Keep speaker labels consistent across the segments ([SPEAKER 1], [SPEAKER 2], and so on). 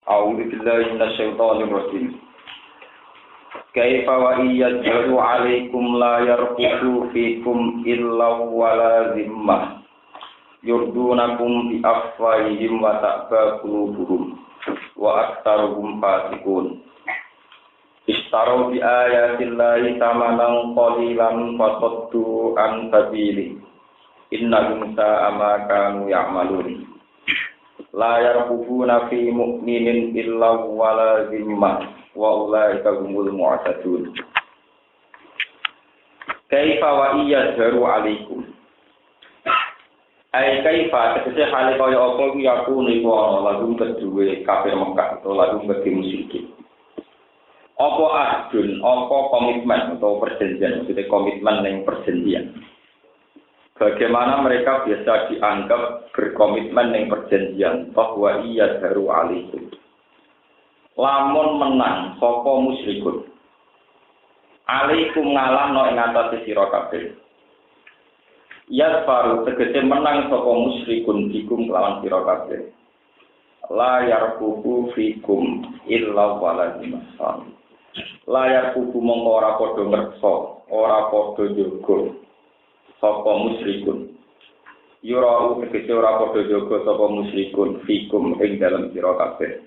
[SPEAKER 1] A'udzu billahi minasyaitonir rajim. Kaifa wa iyadhu 'alaikum la yarqubu fikum illa wala zimmah. Yurdunakum bi afwahihim wa ta'ba qulubuhum wa aktsaruhum fasiqun. Ishtaraw bi ayatillahi thamanan qalilan fasaddu an sabili. Innahum sa'a ma kanu ya'malun. La yarqubuna fi mu'minin illa wala zimmah wa ulaika humul mu'tadun. Kaifa wa iyadharu 'alaikum. Ai kaifa tegese hale kaya apa ku yaku niku ana lagu kedue kafir Mekah atau lagu bagi musyrik. Apa ahdun, apa komitmen atau perjanjian, maksudnya komitmen yang perjanjian. Bagaimana mereka biasa dianggap berkomitmen yang perjanjian bahwa iya daru alaikum. Lamun menang sapa musyrikun. Alaikum ngalahno ing atase sira kabeh. Ya faru tegese menang sapa musyrikun dikum lawan sira kabeh. La yarqubu fikum illa walazim. Layar kubu mongko ora padha ngreksa, ora padha jaga sapa musyrikun. Yurau tegese ora padha jaga sapa musyrikun fikum ing dalem sira kabeh.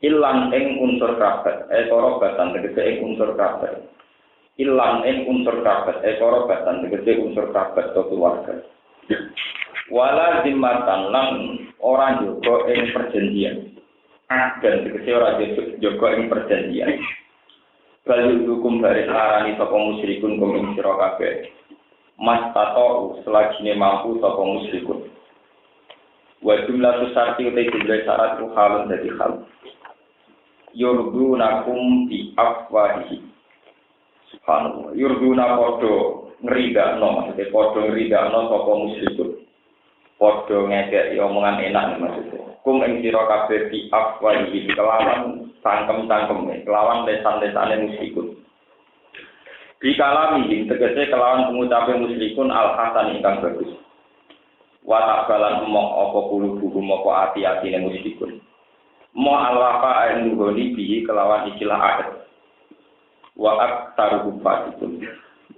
[SPEAKER 1] Ilang ing unsur kabeh, korobatan tegese ing unsur kabeh. Ilang ing unsur kabeh, korobatan tegese unsur kabeh to keluarga. Wala zimmatan lan ora jaga ing perjanjian. Dan tegese ora jaga ing perjanjian. Bal hukum dari arani sapa musyrikun kum ing sira kabeh. Mas tato selagine mampu sapa musyrikun. Wa jumlah syarti utai jumlah syarat halun dadi hal. Yurdunakum bi afwahihi. Subhanallah. Yurduna padha ngridakno, maksudnya padha ngridakno sapa musyrikun. Padha ngekeki omongan enak maksudnya. Kum ing sira kabeh bi afwahihi kelawan cangkem-cangkem, kelawan lesan-lesane musyrikun. Bikalami tegese kelawan pengucape musyrikun al-hasan ingkang bagus. Wa taqalan mok apa kulubuhum apa ati-atine musyrikun. Mo alwafa ing nggoni bihi kelawan ikilah adat. Wa aktaru fasikun.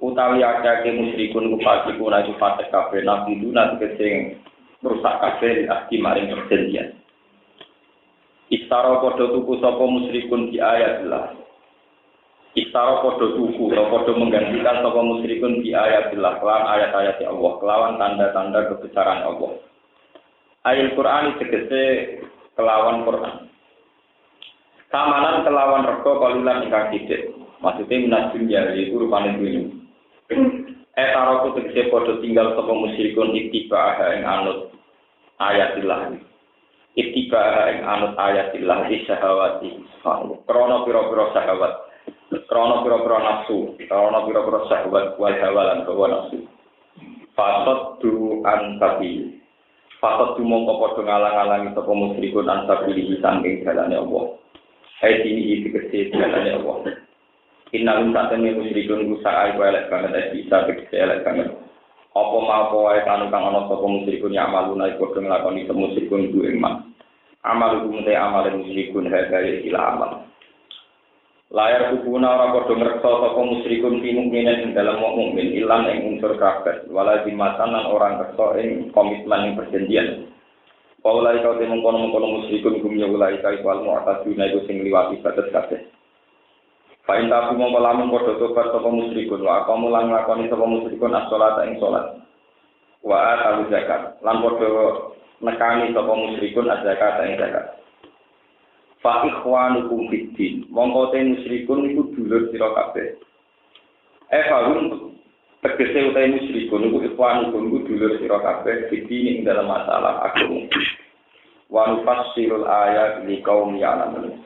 [SPEAKER 1] Utawi akeh musyrikun fasikun aja fasik kabeh nabi duna tegese merusak kabeh ahdi maring perjanjian. Istara padha tuku sapa musyrikun di ayatillah. Istara padha tuku atau padha menggantikan sapa musyrikun di ayatillah kelawan ayat-ayat Allah, kelawan tanda-tanda kebesaran Allah. Ayat Quran tegese kelawan Quran. Samanan kelawan rega kalilan ingkang sithik. Maksudnya minas dunya iku rupane dunya. Etaro tegese padha tinggal sapa musyrikun ittiba ing anut ayatillah. Ittiba ing anut ayatillah syahawati. Krana pira-pira syahawat. Krana pira-pira nafsu, krana pira-pira syahwat wal hawalan hawa nafsu. Fasaddu an sabil. Fasaddu mongko padha ngalang-alangi sapa musyrikun an sabilihi saking dalane Allah. Hai dini iki dalane Allah. Innahum satene musyrikun usaha elek banget bisa tegese elek banget. Apa mau wae kang ana sapa musyrikun ya amaluna iku padha nglakoni musyrikun ku iman. Amal hukum te amal musyrikun hadaya ila amal. Layar kubuna ora padha ngreksa sapa musyrikun fi mukminin ing dalem mukmin ilang ing unsur kafir wala dimatan lan ora ngreksa ing komitmen ing perjanjian. Paulai kau te mengkono-mengkono musyrikun kum ya ulai kai wal mu'taduna iku sing liwati batas kabeh. Fa in tabu mongko lamun padha tobat sapa musyrikun wa kamu lan nglakoni sapa musyrikun as-shalat ing salat. Wa atu zakat lan padha nekani sapa musyrikun az-zakat ing zakat. Fa ikhwanukum fiddin mongko te musyrikun iku dulur sira kabeh. Fa'un tegese utahe musyrikun iku ikhwanukum iku dulur sira kabeh fiddin ing dalam masalah agama. Wa nufassirul ayat liqaum ya'lamun.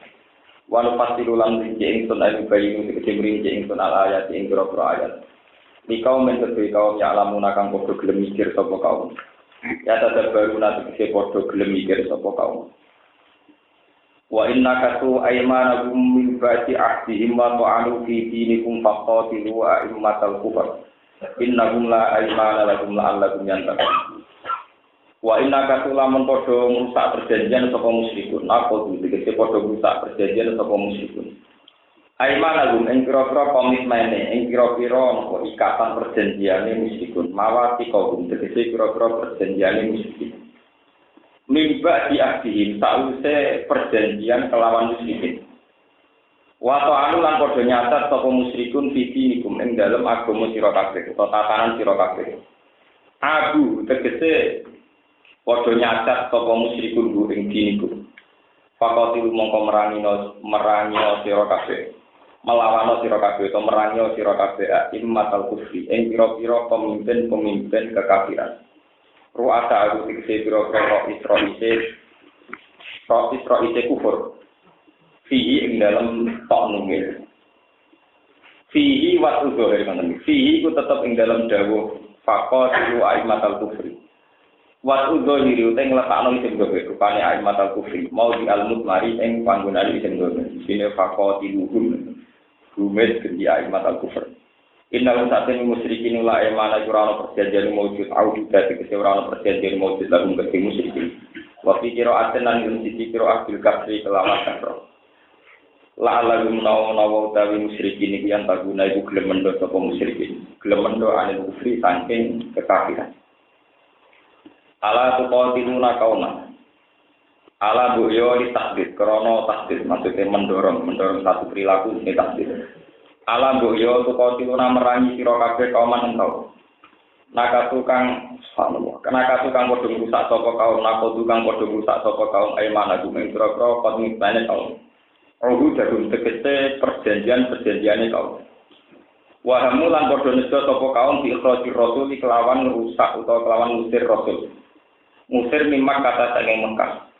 [SPEAKER 1] Wa nufassiru lan rinci ingsun ayu bayinu tegese rinci ingsun al ayat ing pira-pira ayat. Liqaum men kedhe kaum ya'lamun kang padha gelem mikir sapa kaum. Ya tadabbaru tegese padha gelem mikir sapa kaum. Wa inna katu aymanahum min ba'di ahdihim wa ta'alu fi dinikum faqatilu a'immatal kufar. Innahum la aymana lahum la'allakum yantaqun. Wa inna kasulamun podo merusak perjanjian sapa musyrikun. Apa tegese podo merusak perjanjian sapa musyrikun. Aimana gum ing pira-pira komitmene, ing pira-pira ikatan perjanjiane musyrikun. Mawati kaum tegese pira-pira perjanjiane musyrikun. Mimba diahdihim sause perjanjian kelawan musyrikin. Wa ta'alu lan padha nyatat sapa musyrikun fitinikum ing dalem agama sira kabeh utawa tatanan sira kabeh. Abu tegese padha nyatat sapa musyrikun ku ing diniku. Faqatilu mongko merangi sira kabeh. Melawan sira kabeh utawa merangi sira kabeh immatal kufri ing pira-pira pemimpin-pemimpin kekafiran. Ru'asa aku tegese pira-pira Isra'ise kufur. Fihi ing dalam tok nungil. Fihi wa udzahir ngoten. Fihi ku tetep ing dalam dawuh faqatilu aimatal kufri. Wa udzahir ute ngletakno isim dhewe rupane aimatal kufri. Mau di almut mari ing panggonan isim dhewe. Sine faqatiluhum. Gumet kendi aimatal kufri. Inna satin musyrikin la imana jurana perjanjian maujud audu dadi keseurana perjanjian maujud lagu bagi musyrikin. Wa fi qira'atin lan sisi qira'ah bil kafri kelawan kafir. La lagu menawa utawi musyrikin iki yang taguna iku gelem mendo sapa musyrikin. Gelem mendo anil kufri saking kekafiran. Ala tuqatiluna kauna. Ala buyo li takdir krana takdir maksudnya mendorong satu perilaku ini takdir. Ala buyo tuqatiluna merangi sira kabeh kauman engkau. Nakatu kang subhanallah. Nakatu kang padha rusak sapa kaum, nakatu kang padha rusak sapa kaum aimana ing pira-pira komitmene kaum. Rohu jagung tegese perjanjiane kaum. Wahamu lan padha nejo sapa kaum bi ikhrajir rasul kelawan rusak utawa kelawan ngusir rasul. Ngusir mimak kata saking Mekah.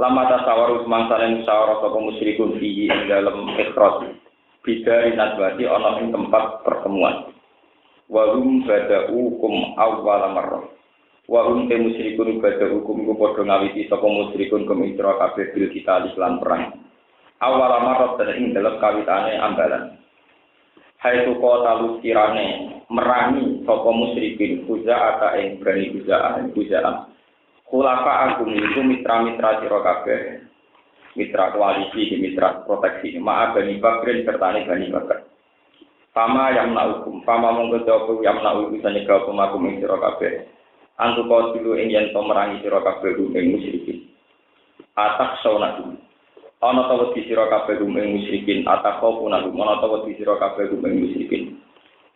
[SPEAKER 1] Lama tasawar usmansane musyawarah sapa musyrikun fihi ing dalem ikhraj. Bidari nadwati ana ing tempat pertemuan. Wahum bada'ukum awwal marrah. Wahum te musyrikun bada'ukum ku padha ngawiti sapa musyrikun kumitra kabeh bil kita lan perang. Awal marot dan ing dalam kawitane ambalan. Hai tu kota luskirane merangi sapa musyrikin kuzaata ing berani kuzaan. Khulafa agung itu mitra-mitra sira kabeh. Mitra koalisi, mitra proteksi. Ma'a Bani Bakrin sertane Bani Bakar. Fama yamna'ukum, fama mongko jawab yamna'ukum sanega pemakum ing sira kabeh. Antu kau dulu ing yen to merangi sira kabeh ing musyrikin. Atak saunatu. Ana ta wedi sira kabeh ing musyrikin ataqo punahum ana ta wedi sira kabeh ing musyrikin.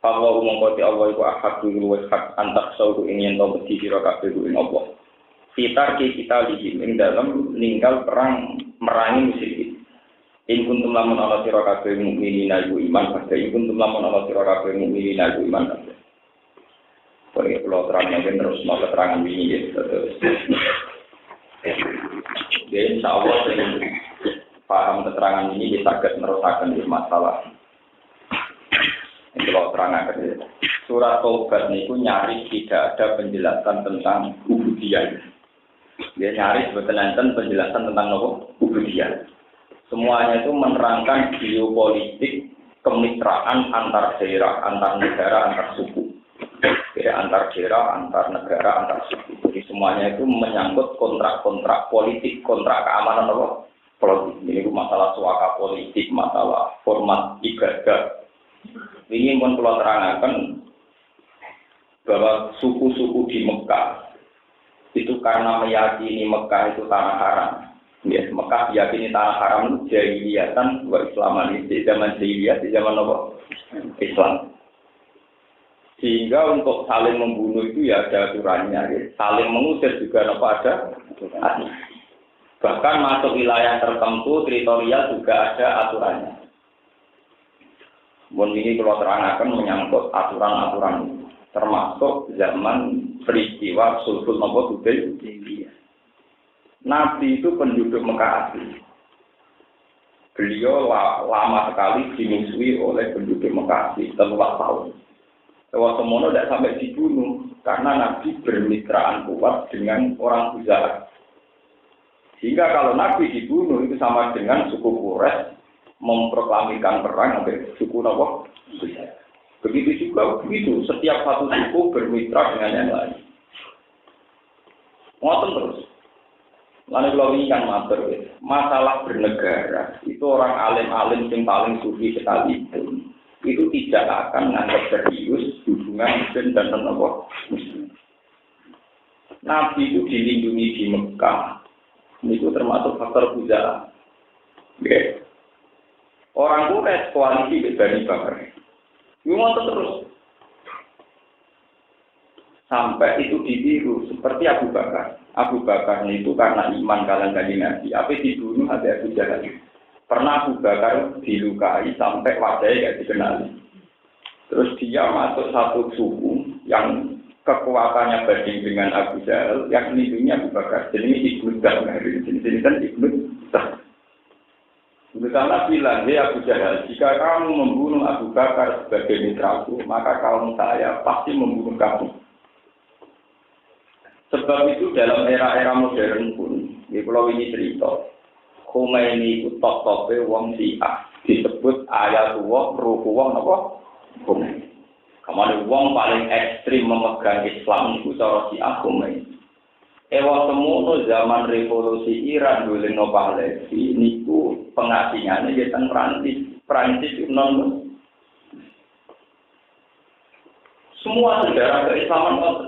[SPEAKER 1] Fawa mongko ti Allah iku ahad wa hak antak sauru ing yen to wedi sira kabeh ing Allah. Fitar kita lihim ing dalam ninggal perang merangi musyrikin. In kuntum lamun ana sira kabeh mukminin iku iman kabeh. In kuntum lamun ana sira kabeh mukminin iku iman kabeh. Pergi pulau terangnya terus mau keterangan ini ya terus. Jadi insya Allah paham keterangan ini bisa meneruskan masalah. Ini kalau terangkan surat Taubat itu nyaris tidak ada penjelasan tentang ubudiyah. Dia nyaris bertentangan penjelasan tentang ubudiyah. Semuanya itu menerangkan geopolitik kemitraan antar daerah, antar negara, antar suku. Ya, antar daerah, antar negara, antar suku. Jadi semuanya itu menyangkut kontrak-kontrak politik, kontrak keamanan politik. Ini masalah suaka politik, masalah format ibadah. Ini pun perlu terangkan bahwa suku-suku di Mekah itu karena meyakini Mekah itu tanah haram. Ya, Mekah diyakini tanah haram itu jahiliyatan wa Islaman di zaman jahiliyah, di zaman Islam. Sehingga untuk saling membunuh itu ya ada aturannya, ya. Saling mengusir juga ada aturannya. Bahkan masuk wilayah tertentu, teritorial juga ada aturannya. Ini kalau terangkan menyangkut aturan-aturan, termasuk zaman peristiwa Sulhul Hudaybiyah. Nabi itu penduduk Mekah asli. Beliau lama sekali dimusuhi oleh penduduk Mekah asli, 3 tahun. Lewat semono tidak sampai dibunuh karena Nabi bermitraan kuat dengan orang Khuza'ah. Sehingga kalau Nabi dibunuh itu sama dengan suku Quraisy memproklamirkan perang sampai suku Khuza'ah. Begitu juga begitu, setiap satu suku bermitra dengan yang lain. Ngoten terus. Lalu kalau ini kan matur, masalah bernegara itu orang alim-alim yang paling sufi sekalipun itu tidak akan menganggap serius hubungan Muslim dan Muslim. Nabi itu dilindungi di Mekah, itu termasuk faktor budaya. Okay. Orang Quraisy koalisi Bani Bakar, itu terus sampai itu ditiru seperti Abu Bakar. Abu Bakar itu karena iman kalian Kanjeng Nabi, apa dibunuh ada Abu Jahal. Pernah Abu Bakar dilukai sampai wajahnya tidak dikenali. Terus dia masuk satu suku yang kekuatannya banding dengan Abu Jahal, yang melindungi Abu Bakar. Jadi ini Ibnu Dahlah, ini kan Ibnu Dahlah. Ibnu Dahlah bilang, "Hei Abu Jahal, jika kamu membunuh Abu Bakar sebagai mitraku, maka kaum saya pasti membunuh kamu." Sebab itu dalam era-era modern pun, di pulau ini cerita, Khomeini itu top-topnya wong Syiah, disebut ayatullah, ruhullah, apa? Khomeini. Kemudian wong paling ekstrim memegang Islam itu cara Syiah Khomeini. Ewa semono zaman revolusi Iran dulu no Palestina, niku pengasingannya jatan Prancis itu non. Semua sejarah keislaman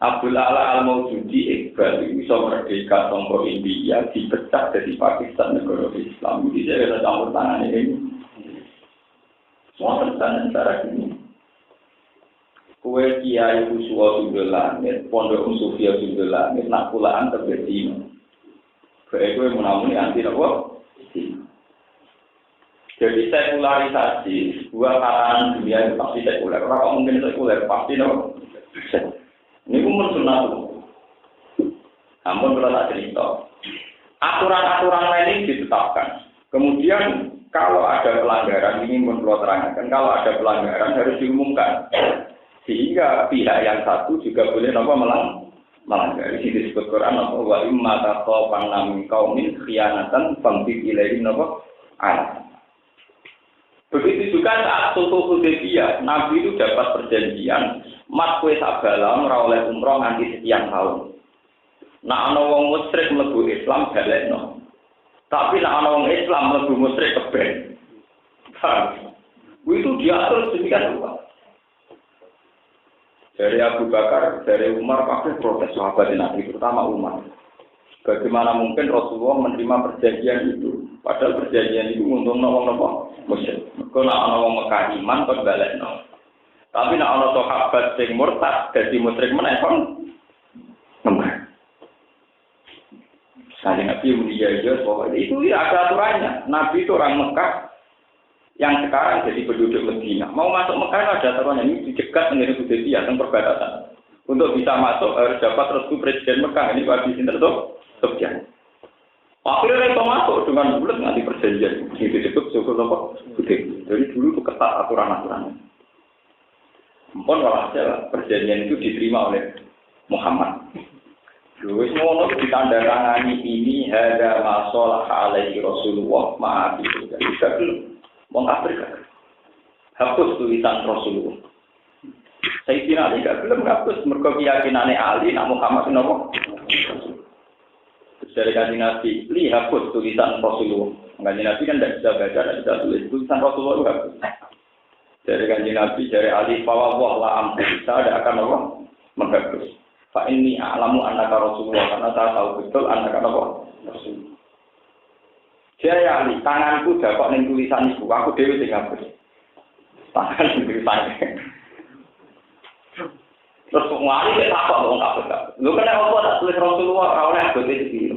[SPEAKER 1] Abdul Ala Al-Maududi Iqbal bisa merdeka sangka India dipecah dari Pakistan negara Islam. Jadi saya ada campur tangan ini. Semua terjadi secara ini. Kue Kiai Uswa Sunda Langit, Pondok Sufia Sunda Langit, nak pulaan terjadi. Kue menamuni anti apa? Jadi sekularisasi, sebuah tatanan dunia itu pasti sekuler. Kalau mungkin sekuler pasti no. Ini pun sunnah tuh. Namun kalau tak cerita, aturan-aturan lain ini ditetapkan. Kemudian kalau ada pelanggaran ini pun perlu terangkan. Kalau ada pelanggaran harus diumumkan, sehingga pihak yang satu juga boleh melanggar. Ini disebut Quran apa wa imma taqafanna min qaumin khiyanatan famti ilaihim ala. Begitu juga saat Sulh Hudaybiyah, Nabi itu dapat perjanjian, mat kue sabala ora oleh umroh nganti sekian tahun. Nah ana wong musyrik mlebu Islam balekno. Tapi nek ana wong Islam mlebu musyrik keben. Itu diatur sedemikian rupa. Dari Abu Bakar, dari Umar, pasti protes sahabat Nabi, terutama Umar. Bagaimana mungkin Rasulullah menerima perjanjian itu? Padahal perjanjian itu untuk orang-orang musyrik. Kalau orang Mekah iman, kau balekno. Tapi nak ana sahabat sing murtad dadi musyrik meneh kon nembah. Saya Nabi mulia bahwa itu ada aturannya. Nabi itu orang Mekah yang sekarang jadi penduduk Medina. Mau masuk Mekah ada aturannya, ini dicegat menjadi Hudaybiyah tentang perbatasan. Untuk bisa masuk harus dapat restu Presiden Mekah. Ini Pak Sinten Sofyan. Akhirnya itu masuk dengan bulat nanti perjanjian. Ini disebut syukur apa? Hudaybiyah. Jadi dulu itu ketat aturan-aturannya. Mpun walhasil perjanjian itu diterima oleh Muhammad. Lalu semua itu ditandatangani ini ada masalah alaihi Rasulullah maaf itu tidak belum. Wong Afrika hapus tulisan Rasulullah. Saya kira tidak belum hapus mergo keyakinane Ali nak Muhammad nopo. Dari Kanjeng Nabi, hapus tulisan Rasulullah. Kanjeng Nabi kan tidak bisa baca, tidak bisa tulis tulisan Rasulullah itu hapus. Dari Kanjeng Nabi, dari Ali, fawwah la amri, saya tidak akan apa menghapus. Fa inni a'lamu annaka Rasulullah, karena saya tahu betul annaka apa Rasulullah. Jadi Ali, tanganku dapat ning tulisan iku, aku dhewe sing hapus. Tangan tulisannya. Terus ngari tak takok wong hapus. Lho kena apa tak tulis Rasulullah ora oleh bote iki.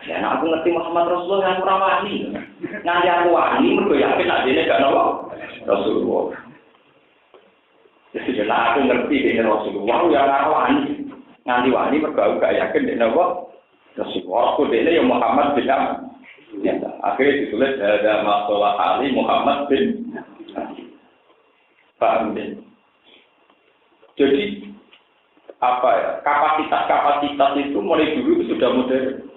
[SPEAKER 1] Ya aku ngerti Muhammad Rasulullah yang ora wani. Nganti aku wani mergo yakin nek dene gak nopo Rasulullah. Jadi aku ngerti dene Rasulullah ya ora wani. Nganti wani mergo aku gak yakin dene nopo Rasulullah. Aku dene ya Muhammad bin ya, akhirnya ditulis ada masalah Ali Muhammad bin Paham bin. Jadi apa ya, kapasitas itu mulai dulu itu sudah modern.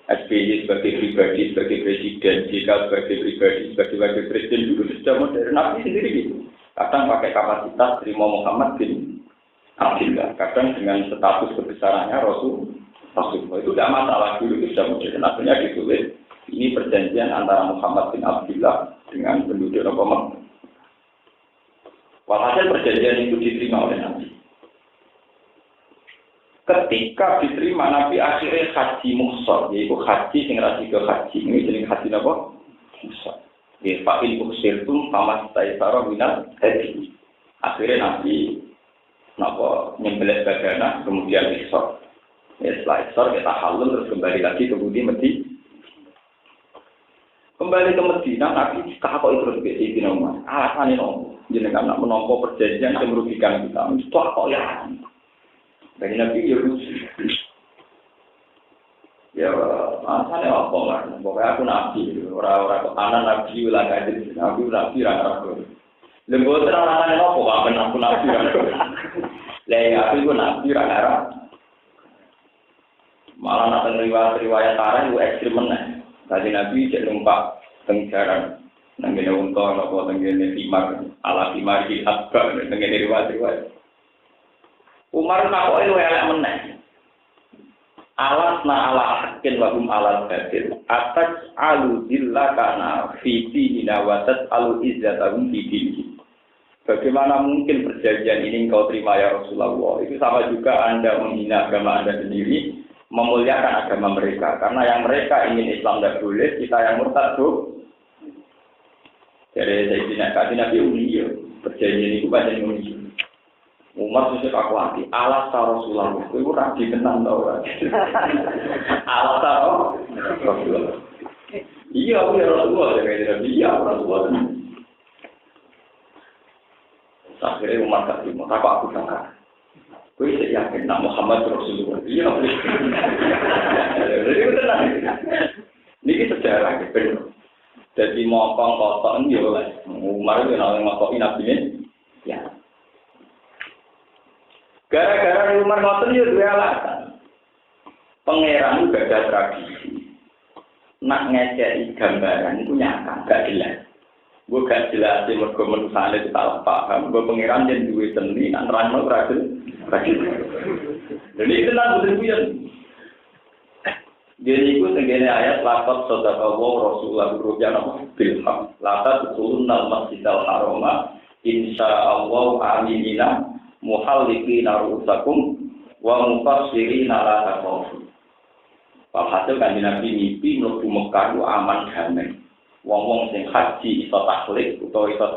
[SPEAKER 1] SBY sebagai pribadi, sebagai presiden, JK sebagai pribadi, sebagai wakil presiden dulu sudah modern. Nabi sendiri gitu. Kadang pakai kapasitas terima Muhammad bin Abdillah. Kadang dengan status kebesarannya Rasulullah itu tidak masalah, dulu itu sudah modern. Akhirnya ditulis ini perjanjian antara Muhammad bin Abdillah dengan penduduk Mekah. Walhasil perjanjian itu diterima oleh Nabi. Ketika diterima Nabi akhirnya haji muhsar, yaitu haji sing ra tiga haji. Ini jeneng haji napa? Muhsar. Di fa'il usirtum famas taisara minal hadi. Akhirnya Nabi napa nyembelih badana kemudian ihsar. Ya setelah ihsar kita halal terus kembali lagi ke Budi Medina. Kembali ke Medina Nabi takoki terus ke Sayyidina Umar. Alasane nopo? Jenengan nak menompo perjanjian yang merugikan kita. Itu kok ya? Bagi Nabi ya lucu. Ya, asalnya apa lah? Pokoknya aku Nabi. Orang-orang ketanan Nabi ulah kaji. Nabi rata-rata. Lembut orang-orang apa? Bahkan aku Nabi rata-rata. Aku itu Nabi rata-rata. Malah nanti riwayat tarah itu ekstrim meneh. Tadi Nabi jadi numpak tenggaran. Nenggene unta apa nenggene timar ala timar di akbar nenggene riwayat. Umar takoke luwih elek meneh. Alasna ala hakin wa hum ala batil. Atas alu dilla kana fi dinina wa tasalu izzatahum fi dinihi. Bagaimana mungkin perjanjian ini engkau terima ya Rasulullah? Itu sama juga Anda menghina agama Anda sendiri, memuliakan agama mereka. Karena yang mereka ingin Islam tidak boleh, kita yang murtad tuh. Jadi saya tidak Nabi Uni, perjanjian itu banyak Uni. Umar susah aku hati. Alas Rasulullah, itu rapi kenal tau. Alas Rasulullah. Iya, aku ya Rasulullah. Iya, Rasulullah. Akhirnya Umar kasih mau tak aku sangka. Kau saya yakin nak Muhammad Rasulullah. Iya, jadi benar. Ini sejarah gitu. Jadi mokong kotor ini oleh Umar itu yang ngotokin Nabi ini. Ya. Gara-gara Umar ngotot itu dua alasan. Pangeran itu gak ada tradisi. Nak ngecek gambaran itu nyata, gak jelas. Gue gak jelas sih mergo menusane itu salah paham. Gue pangeran yang duwe seni, nak nerangno berhasil. Jadi itu lah betul ya. Jadi itu tenggene ayat lafaz sadaqallahu Rasulullah rujan bilham. Lafaz turunal masjidal harama insyaallah aminina muhalliqina rusakum wa mufassirina la taqafu. Walhasil kanjeng Nabi mimpi mlebu Mekah ku aman damai. Wong-wong sing haji iso taklid utawa iso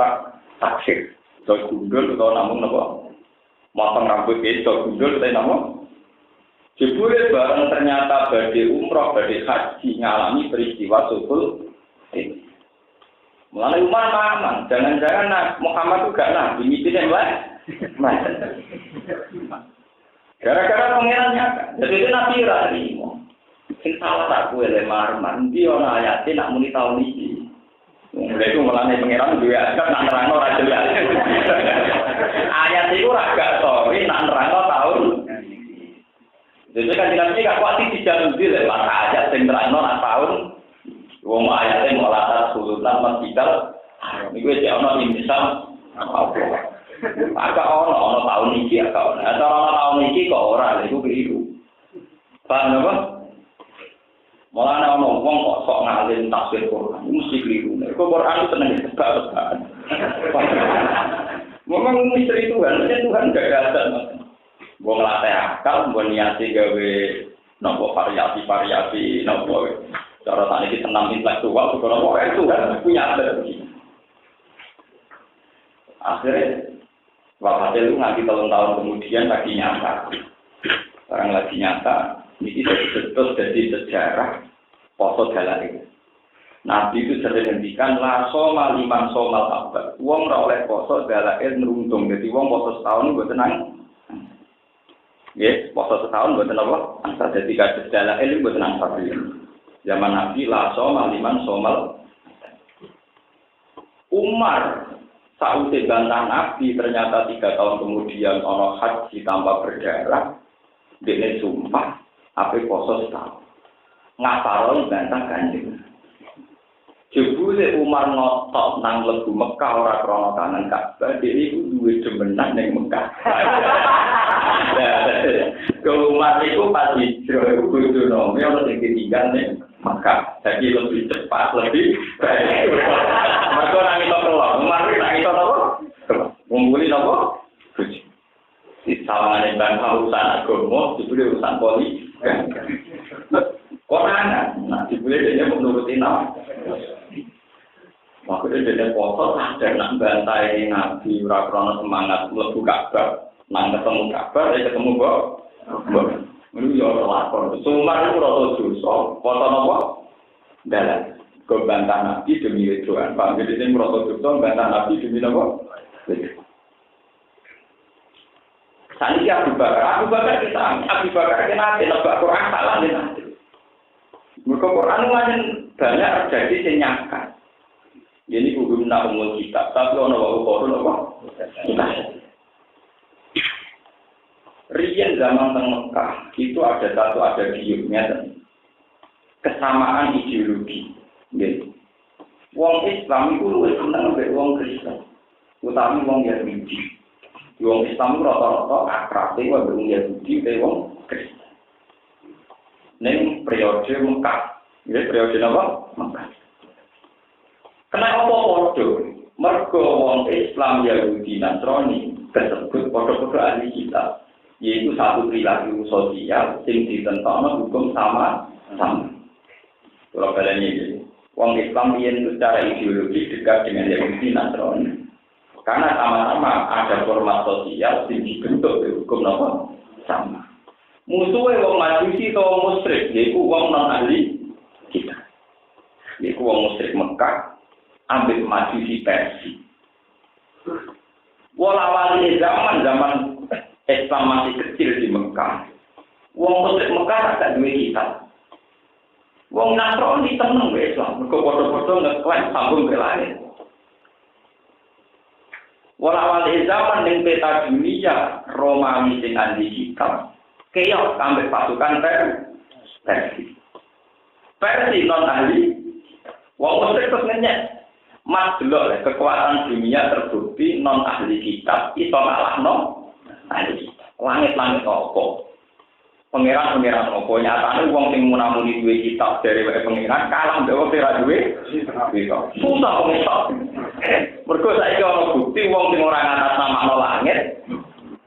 [SPEAKER 1] taksir. Iso gundul utawa namung napa? Motong rambut iso gundul utawa namung jebule bareng ternyata badhe umroh, badhe haji ngalami peristiwa sukul ini. Mulai Umar aman, jangan-jangan Muhammad itu gak nabi, mimpinya lah. Gara-gara pengirannya kan, jadi itu nabi rani. Sing salah tak kue lemar, mandi orang ayatnya nak muni tahun ini. Mulai itu mulai pengiran juga kan nak nerangno ora jelas. Ayat itu raga sorry nak nerangno tahun. Jadi kan dinasti gak kuat sih dijalui lah, maka ayat yang terang non tahun, wong ayatnya mau latar sulutan masjidal, ini gue jangan non misal, apa? Agak ono tahun ini agak ono, atau ono tahun ini kok orang itu keliru, paham apa? Malah ono wong kok sok ngalim tafsir Quran, mesti keliru. Kok Quran itu tenang tebak-tebakan. Memang misteri Tuhan, Tuhan gak ada. Gue ngelatih akal, gue niati gawe nopo variasi nopo cara tadi kita tenang intelektual, gue nopo itu kan punya ada begini. Akhirnya, waktu itu nanti tahun-tahun kemudian lagi nyata, sekarang lagi nyata, ini terus jadi sejarah poso dalai. Nabi itu sering ngendikan la soma liman somal abad. Wong ora oleh poso dalai nruntung, jadi wong poso setahun gue tenang. Ya, puasa setahun buat apa? Asal jadi kasus dalam ilmu buat nampak ini. Zaman Nabi lah somal liman somal. Umar saat bantah Nabi ternyata 3 tahun kemudian ono haji tanpa berdarah. Dia sumpah apa puasa setahun. Ngapain bantah kanjeng. Jebule le Umar ngotot nang lebu Mekah ora krana kanan Ka'bah, dhewe iku duwe demenan ning Mekah. Ke Umar iku pas hijrah iku kudu nome ora sing ditinggal ning Mekah. Jadi lebih cepat, lebih baik. Mergo nang iso kelon, Umar iki nang iso napa? Ngumpuli napa? Di sawangane bangsa urusan agama, dibeli urusan politik. Orang nah dibeli dia menuruti nama. Makanya dia foto sadar nak bantai Nabi ora semangat mlebu Ka'bah, nang ketemu Ka'bah, ketemu kok. Ini yo lapor. Sumar itu rasa dosa, foto napa? Dalan. Kok bantah Nabi demi tujuan. Pak jadi sing rasa dosa bantah Nabi demi napa? Saniki Abu Bakar kita nebak Quran salah nanti. Mereka Quran banyak terjadi senyakan. Ini hukum nak umum kitab, tapi orang bawa kotor apa? Rian zaman teng Mekah itu ada giumnya kesamaan ideologi. Wong Islam itu lebih senang dari wong Kristen, utama wong Yahudi. Wong Islam rata-rata akrab dengan wong Yahudi dan wong Kristen. Neng periode Mekah, ini periode apa? Mekah. Kenapa podo? Mergo wong Islam Yahudi Nasrani tersebut podo-podo ahli kitab, yaitu satu perilaku sosial sing ditentokno hukum sama. Kalau kalian ini, wong Islam yang secara ideologi dekat dengan Yahudi Nasrani. Karena sama-sama ada format sosial yang dibentuk oleh hukum apa? Sama. Musuhnya wong majusi atau musyrik, yaitu wong non ahli kita. Yaitu wong musyrik Mekah, ambil majusi Persia. Walau-walau zaman Islam masih kecil di Mekah, wong musyrik Mekah agak duwe kitab. Wong Nasrani tenang be Islam, mergo padha-padha ngeklaim sambung ke langit. Walau-walau zaman ning peta dunia Romawi sing ahli kitab, keok sampai pasukan Persia non ahli, wong musyrik terus ngenyek. Mas delok kekuatan dunia terbukti non ahli kitab iso ngalahno ahli kitab. Langit-langit apa? Pangeran-pangeran apa nyatane wong sing munamuni duwe kitab dari wae pangeran kalah mbek wong ora duwe kitab. Susah wong iso. Mergo saiki ana bukti wong sing ora ngatas namano langit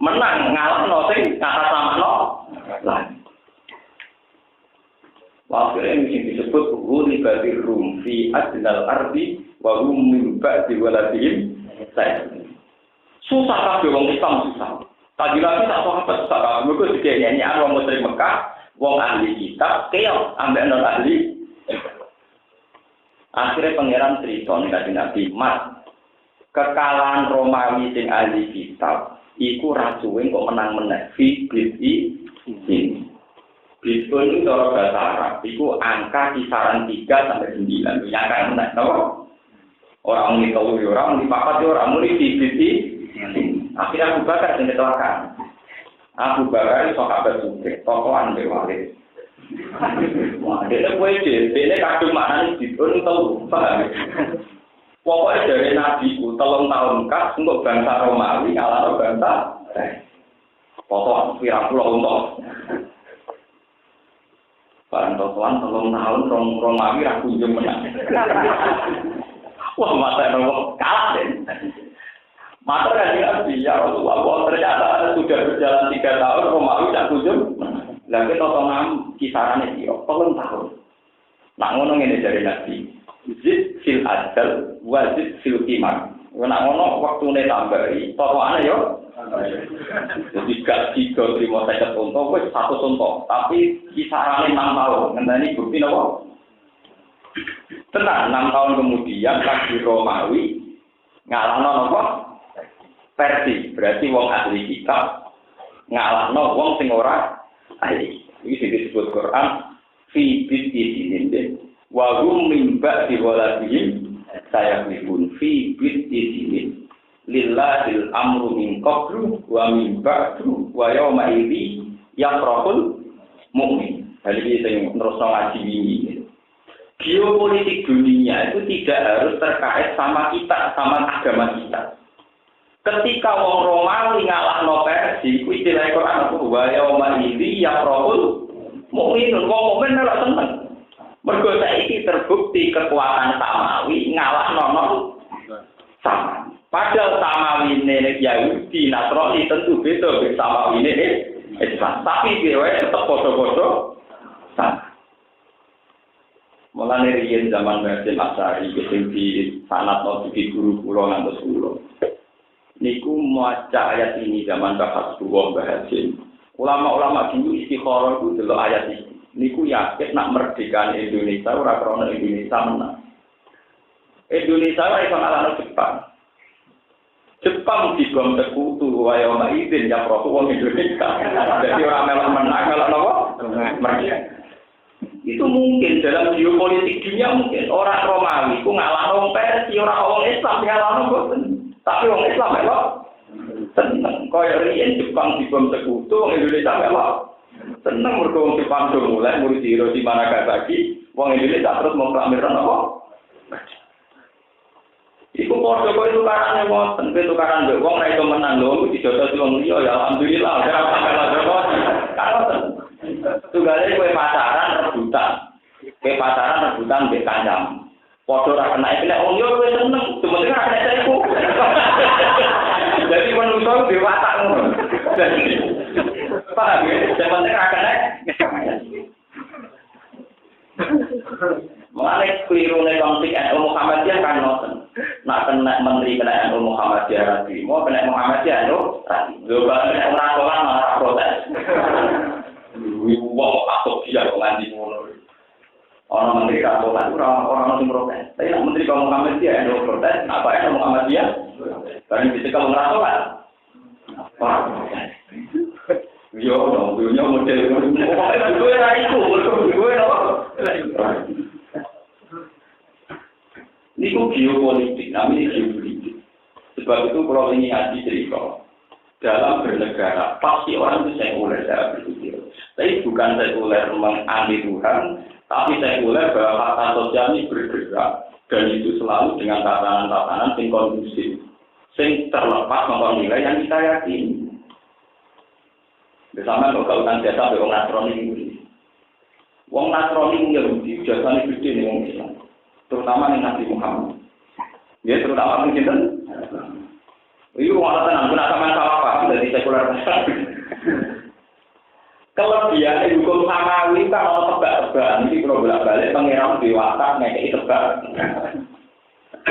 [SPEAKER 1] menang ngalahno sing ngatas namano langit. Wakil yang disebut Huli Badir Rum fi Adnal Ardi wa hum min ba'di waladihim saya. Susah kabeh wong Islam susah. Tadi lagi tak sahabat susah. Mergo dikene wong musyrik Mekah, wong ahli kitab, keok ambek non ahli. Akhirnya pangeran cerita ning Kanjeng Nabi, "Mas, kekalahan Romawi sing ahli kitab iku ra suwe kok menang-menang fi bid'i ini." Bitcoin itu cara bahasa Arab, itu angka kisaran 3 sampai 9. Yang kan menaik, no? Orang muni tahu, orang muni papat, orang muni di. Akhirnya Abu Bakar yang kecelakaan. Abu Bakar itu sahabat juga, tokohan bewali. Wah, dia tak boleh dia kadung maknanya Bitcoin tahu, paham? Pokoknya dari Nabi ku, 3 tahun kas untuk bangsa Romawi, ngalah bangsa. Potong, pirang-puluh untuk. Barang totoan 3 tahun Romawi ra kunjung menang. Wah, mata Romawi kalah deh. Mata kan ya Rasulullah, ternyata sudah berjalan 3 tahun Romawi tak kunjung. Lagi totoan kisarannya dia 3 tahun. Nak ngono ngene dari Nabi. Zid fil adal, wazid fil qimar. Nak ngono waktune tambahi, totoane yo. Jadi gak 3 contoh, wes 1 contoh, tapi kisarannya 6 tahun. Ngenteni bukti napa? Tenang, 6 tahun kemudian lagi Romawi ngalahno napa? Persia. Berarti wong ahli kitab ngalahno wong sing ora ahli. Iki disebut Quran fi bid'in wa hum min ba'di waladihim sayaqulun fi bid'in. Lillahil amru min qablu wa min ba'du wa yawma idzi yafrahul mu'min. Hal iki sing terus ngaji ini. geopolitik dunia itu tidak harus terkait sama kita, sama agama kita. Ketika wong Romawi ngalahno Persia, kuwi istilah Quran apa wa yauma idzi yafrahul mukminun, wong mukmin malah seneng. Mergo saiki terbukti kekuatan Samawi ngalahno sama. Padahal Samawi ini Yahudi, Nasrani tentu beda dengan Samawi ini Islam. Tapi dia tetap bodoh-bodoh sama. Mulane riyen zaman Hasyim Asy'ari sing di sanad di guru kula ngantos kula. Niku maca ayat ini zaman Bapak Suwon Hasyim. Ulama-ulama dulu istikharah itu delok ayat ini. Niku yakin nak merdekane Indonesia ora krana Indonesia menang. Indonesia ora iso ngalahno Jepang. Jepang dibom sekutu wae ana izin ya pro wong Indonesia. Jadi ora melok menang melok napa? Merdeka. Itu mungkin dalam geopolitik dunia mungkin orang Romawi ku ngalahno wong Persia, ora wong Islam ngalahno boten. Tapi wong Islam melok seneng. Kaya riyen Jepang dibom sekutu wong Indonesia melok seneng mergo wong Jepang do mulai murid Hiroshima Nagasaki, wong Indonesia terus mengklamirkan apa? Iku padha kok tukarane wonten, tukaran mbek wong ra iso menang lho, dijotos wong liya ya alhamdulillah, ora sampe lho. Kan tugale kowe pacaran rebutan. Kowe pacaran rebutan mbek kancam. Padha ra kena wong liya kowe seneng, sementing ra kena iku. Jadi manusa dewasa ngono. Paham ya? Sementing ra kena. Mengenai kelirune konflik NU Muhammadiyah kan nonton. Nak kena menteri kena NU Muhammadiyah lagi, mau kena Muhammadiyah NU lagi. Coba kena orang malah protes. Wong asok dia nganti ngono. Orang menteri kapolan orang sing protes. Tapi nak menteri kaum Muhammadiyah NU protes, apa NU Muhammadiyah? Kan bisa kamu ngerasakan. Wah. Yo, dong, dunia model gue ra iku, gue apa? Niku geopolitik, namanya geopolitik. Sebab itu kalau ini ngaji cerita dalam bernegara pasti orang itu sekuler saya berpikir. Tapi bukan sekuler menganti Tuhan, tapi sekuler bahwa hak sosial ini bergerak dan itu selalu dengan tatanan-tatanan yang kondusif, yang terlepas dari nilai yang kita yakini. Bersama kegautan jasa dari orang Nasrani ini. Wong Nasrani Yahudi jasanya gede nih wong Islam. Terutama nih Nabi Muhammad. Ya terutama mungkin kan. Itu alasan aku nak sama salah paham dari sekuler. Kelebihan hukum samawi kan orang tebak-tebakan ini kalau bolak-balik pengiram dewasa ngekei tebak.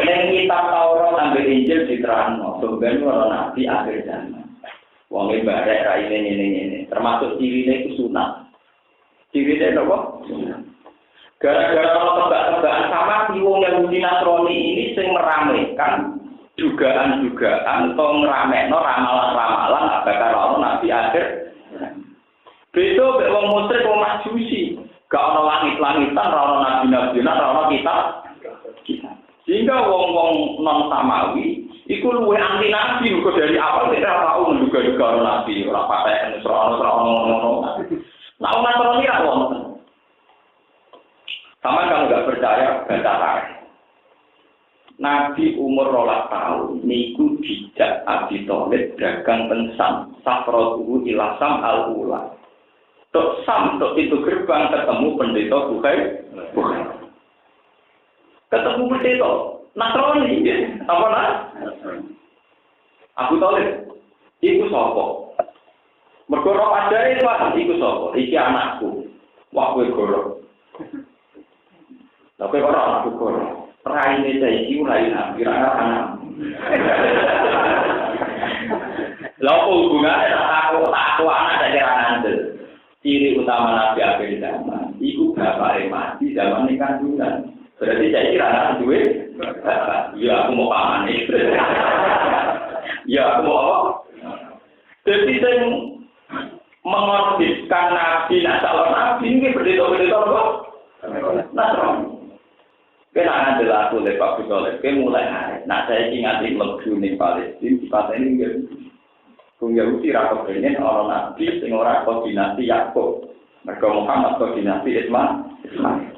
[SPEAKER 1] Yang kita Taurat ambil Injil diterangno, sebenarnya orang Nabi akhir zaman. Wong ibarat ra ini termasuk cirine itu sunat. Cirine apa? Sunat. Gara-gara tebak-tebakan sama wong Yahudi Nasrani ini sing meramaikan dugaan-dugaan atau ngeramekno ramalan-ramalan apakah ono nabi akhir. Beda mek wong musyrik wong majusi, gak ono langit-langitan, ora ono nabi-nabinan, ora ono kitab. Sehingga wong-wong non samawi iku luwih anti nabi kok dari awal tidak tahu menduga-duga ono nabi, ora patek ono. Nah, ono Nasrani ra wonten. Sama kalau nggak percaya, baca tarikh. Nabi umur 12 tahun, niku dijak Abi Thalib dagang pensam, safrotuhu ilasam al-ula. Tok sam, tok itu gerbang ketemu pendeta Bukhari. Ketemu pendeta, Nasrani, apa nak? Abu Thalib, iku sapa? Mergo ora padane iku sapa? Iki anakku. Wah kowe goro. Tapi orang aku kor, raine saiki ora ina, kira-kira anak. Lalu hubungannya aku anak dari andel. Ciri utama Nabi akhir zaman, iku bapak mati zaman ini kandungan. Berarti saya kira anak duit, ya aku mau paman nih. Ya aku mau apa? Jadi saya mengorbitkan Nabi, calon Nabi ini berdeta-berdeta apa? Nasrani. Kena ngandel aku lepak Bukhari, mulai hari. Nah saya ingat di Lebu di Palestina, di pasal ini Kung Yahudi rakot pengen orang Nabi, sing ora koordinasi Yakub. Mereka Muhammad koordinasi Ismail.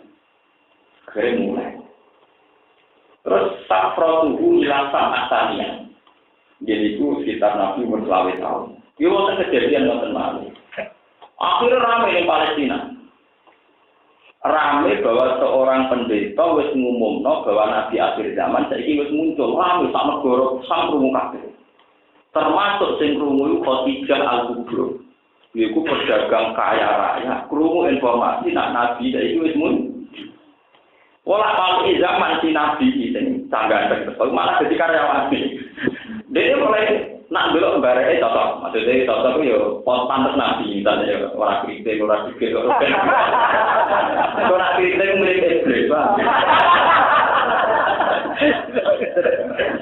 [SPEAKER 1] Akhirnya mulai. Terus safrotuhu ila sa'atanian. Jadi itu sekitar Nabi umur 20 tahun. Itu waktu kejadian waktu malam. Akhirnya ramai di Palestina. Ramai bahwa seorang pendeta wis ngumumno bahwa Nabi akhir zaman saiki wis muncul. Ramai sak negara sak krungu kabeh. Termasuk sing krungu Khadijah Al-Kubra. Iku pedagang kaya raya, krungu informasi nak Nabi saiki wis muncul. Wala kalau zaman si Nabi ini sangat betul, malah ketika karyawan dia mulai nak belok barangnya cocok, maksudnya cocok itu ya pantas Nabi misalnya ya orang kritik, orang kritik, orang kritik milik iblis,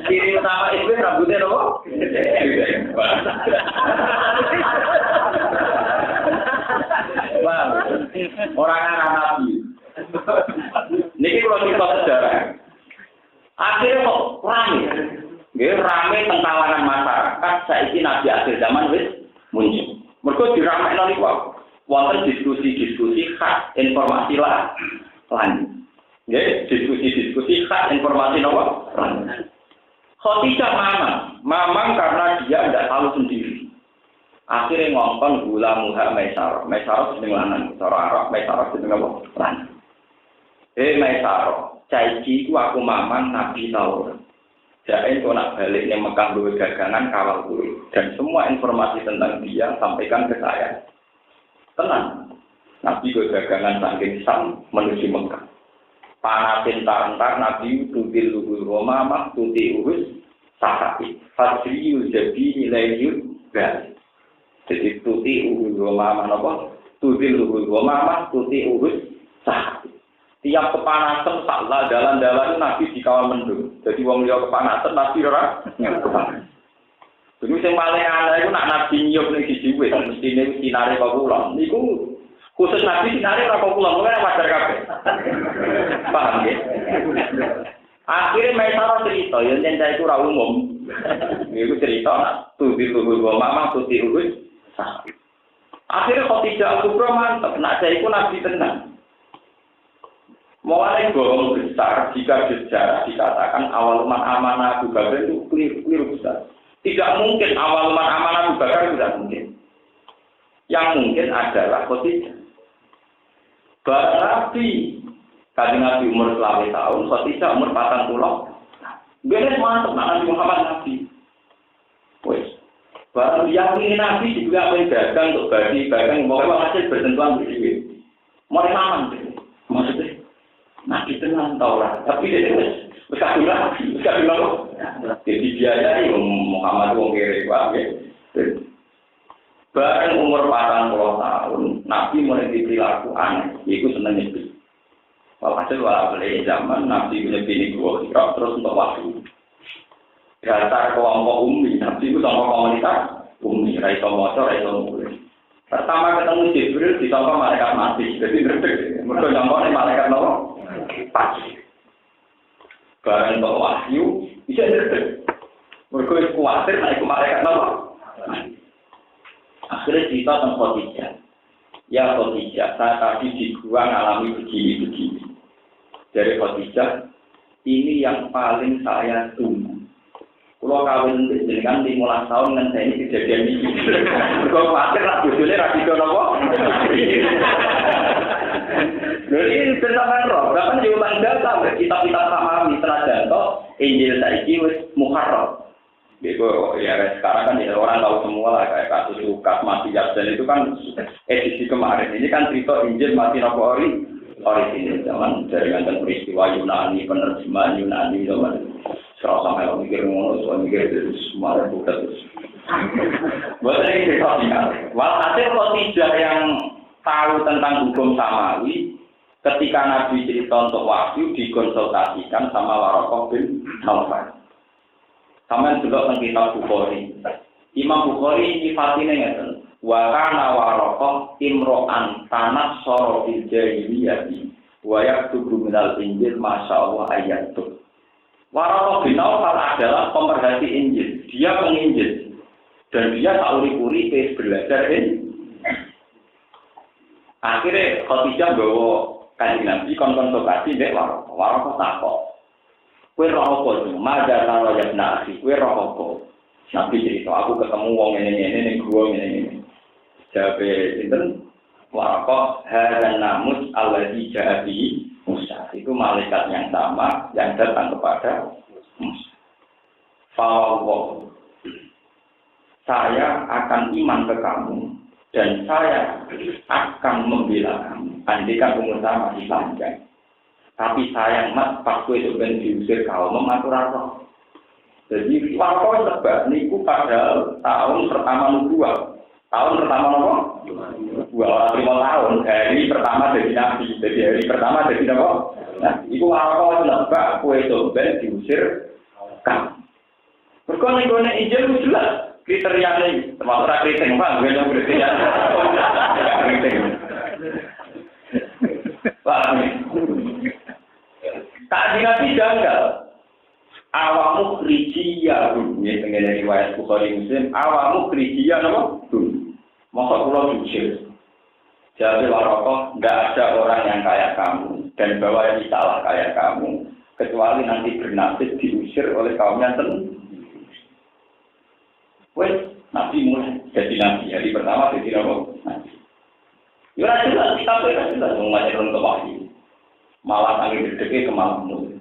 [SPEAKER 1] ciri utama iblis rambutnya apa? Orang anak Nabi. Niki kalau kita sejarah, akhirnya kok rame tentang masyarakat. Saiki Nabi akhir zaman wis muncul. Mereka diramaikan nih kok, wonten diskusi khas informasi lah, lanjut. Diskusi khas informasi nopo. Khadijah mamang karena dia tidak tahu sendiri. Akhirnya ngomong gula muha Maisarah sedang lanang, cara Arab Maisarah sedang apa? Lanang. Maisarah, caiki ku aku mamang Nabi tahu. Jain kau nak balik yang Mekah dua dagangan kawal gue dan semua informasi tentang dia sampaikan ke saya. Tenang, Nabi gue dagangan saking Sam menuju Mekah. Panasin tarantar Nabi tutil luhur Roma tuti urus sahabi. Fadriyu jadi nilai balik. Jadi tuti luhur Roma apa? Tutil luhur Roma tuti urus sahabi. Tiap kepanasan salah jalan-jalan Nabi dikawal mendung. Jadi wong liya kepanasan Nabi ora kepanasan. Jadi sing paling aneh iku nak Nabi nyup ning siji wit mestine sinare kok kula. Niku khusus Nabi sinare ora kok kula, ora wajar kabeh. Paham nggih? Akhire Maisarah cerita yen nyenta iku ora umum. Niku cerita nak tuti luhur mama tuti urus sah. Akhire Khadijah Al-Kubra mantep nak iku Nabi tenang. Mulai bohong besar jika sejarah dikatakan awal umat amanah Abu Bakar itu keliru besar. Tidak mungkin awal umat amanah Abu Bakar tidak mungkin. Yang mungkin adalah Khadijah. Barang Nabi, Kanjeng Nabi umur 20 tahun, Khadijah umur 40. Beres mantap Nabi Muhammad Nabi. Wes. Barang yakin Nabi juga dagang untuk bagi-bagi, pokoknya hasil bersentuhan begini. Mau aman maksudnya. Nabi tenang tau lah, tapi dia berkabung lagi. Jadi biaya Muhammad wong kere wae. Bareng umur 40 tahun, Nabi mulai diperilaku aneh, yaitu seneng itu. Walhasil beli zaman Nabi punya bini dua kira terus untuk waktu. Dasar kelompok Ummi, Nabi itu sama komunitas Ummi, raiso motor, raiso mulai. Pertama ketemu Jibril disangka malaikat mati, jadi ngerti. Mereka nyangka malaikat nopo. Pasti. Barang untuk wahyu bisa ngerti. Mereka khawatir naik ke malaikat nopo. Akhirnya cerita tentang Khadijah. Ya Khadijah, saya tadi di gua ngalami begini-begini. Dari Khadijah, ini yang paling saya tunggu. Kalau kawin dengan 15 tahun dan saya ini kejadian ini. Kalau khawatir lah, bujurnya radikal apa? Jadi bersama roh, bahkan diulang data, kita pahami setelah jatuh, Injil saiki wis muharram. Gitu ya sekarang kan ya, orang tahu semua lah kayak kasus Lukas mati Yazdan itu kan edisi kemarin. Ini kan cerita Injil mati nopo orisinil zaman jaringan peristiwa Yunani, penerjemahan Yunani zaman. Kalau sampai orang mikir ngono, soal mikir itu semua bukan terus. Buat ini cerita singkat. Walhasil Khadijah yang tahu tentang hukum samawi, ketika Nabi cerita untuk wahyu dikonsultasikan sama Waraqah bin Naufal. Sama juga tentang kitab Bukhari. Imam Bukhari nyifatine ngeten. Wa kana Waraqah imro'an tanah soro fil jahiliyah wa yaktubu minal Injil masyaallah ayatun. Waraqah bin Naufal adalah pemerhati Injil. Dia penginjil. Dan dia tak uri-uri belajar ini. Akhirnya Khadijah bawa Kanjeng Nabi kon konsultasi ndek warok takok. Kowe roh apa sih? Maja karo ya nasi, kowe roh apa? Nabi cerita, aku ketemu wong ngene-ngene ning gua ngene-ngene. Jabe sinten? Warok hadan namus alladzi ja'a bi Musa. Itu malaikat yang sama yang datang kepada Musa. Fawwah. Saya akan iman ke kamu dan saya akan membela kamu. Andai kan umur saya masih panjang. Tapi sayang mas, pas gue sebenarnya diusir kau mematur roh. Jadi waktu sebab niku pada tahun pertama nubuah. Tahun pertama nopo? 2 tahun hari pertama dari nabi. Jadi hari pertama dari nopo? Nah, itu waktu sebab gue sebenarnya diusir kau. Berkone-kone Injil jelas kriterianya termasuk kriteria bang, gue yang kriteria. Wah, tak Nabi janggal. Awamu krijiya ini dengan riwayat Bukhari Muslim. Awamu krijiya nama? Masa pulau jujur. Jadi Warokoh, tidak ada orang yang kayak kamu dan bawa yang salah kayak kamu kecuali nanti bernasib diusir oleh kaumnya sendiri. Wes Nabi mulai jadi Nabi. Hari pertama jadi Nabi. Ya jelas kita tuh jelas mengajar untuk wahyu. Malah angin berdeke kemalmu.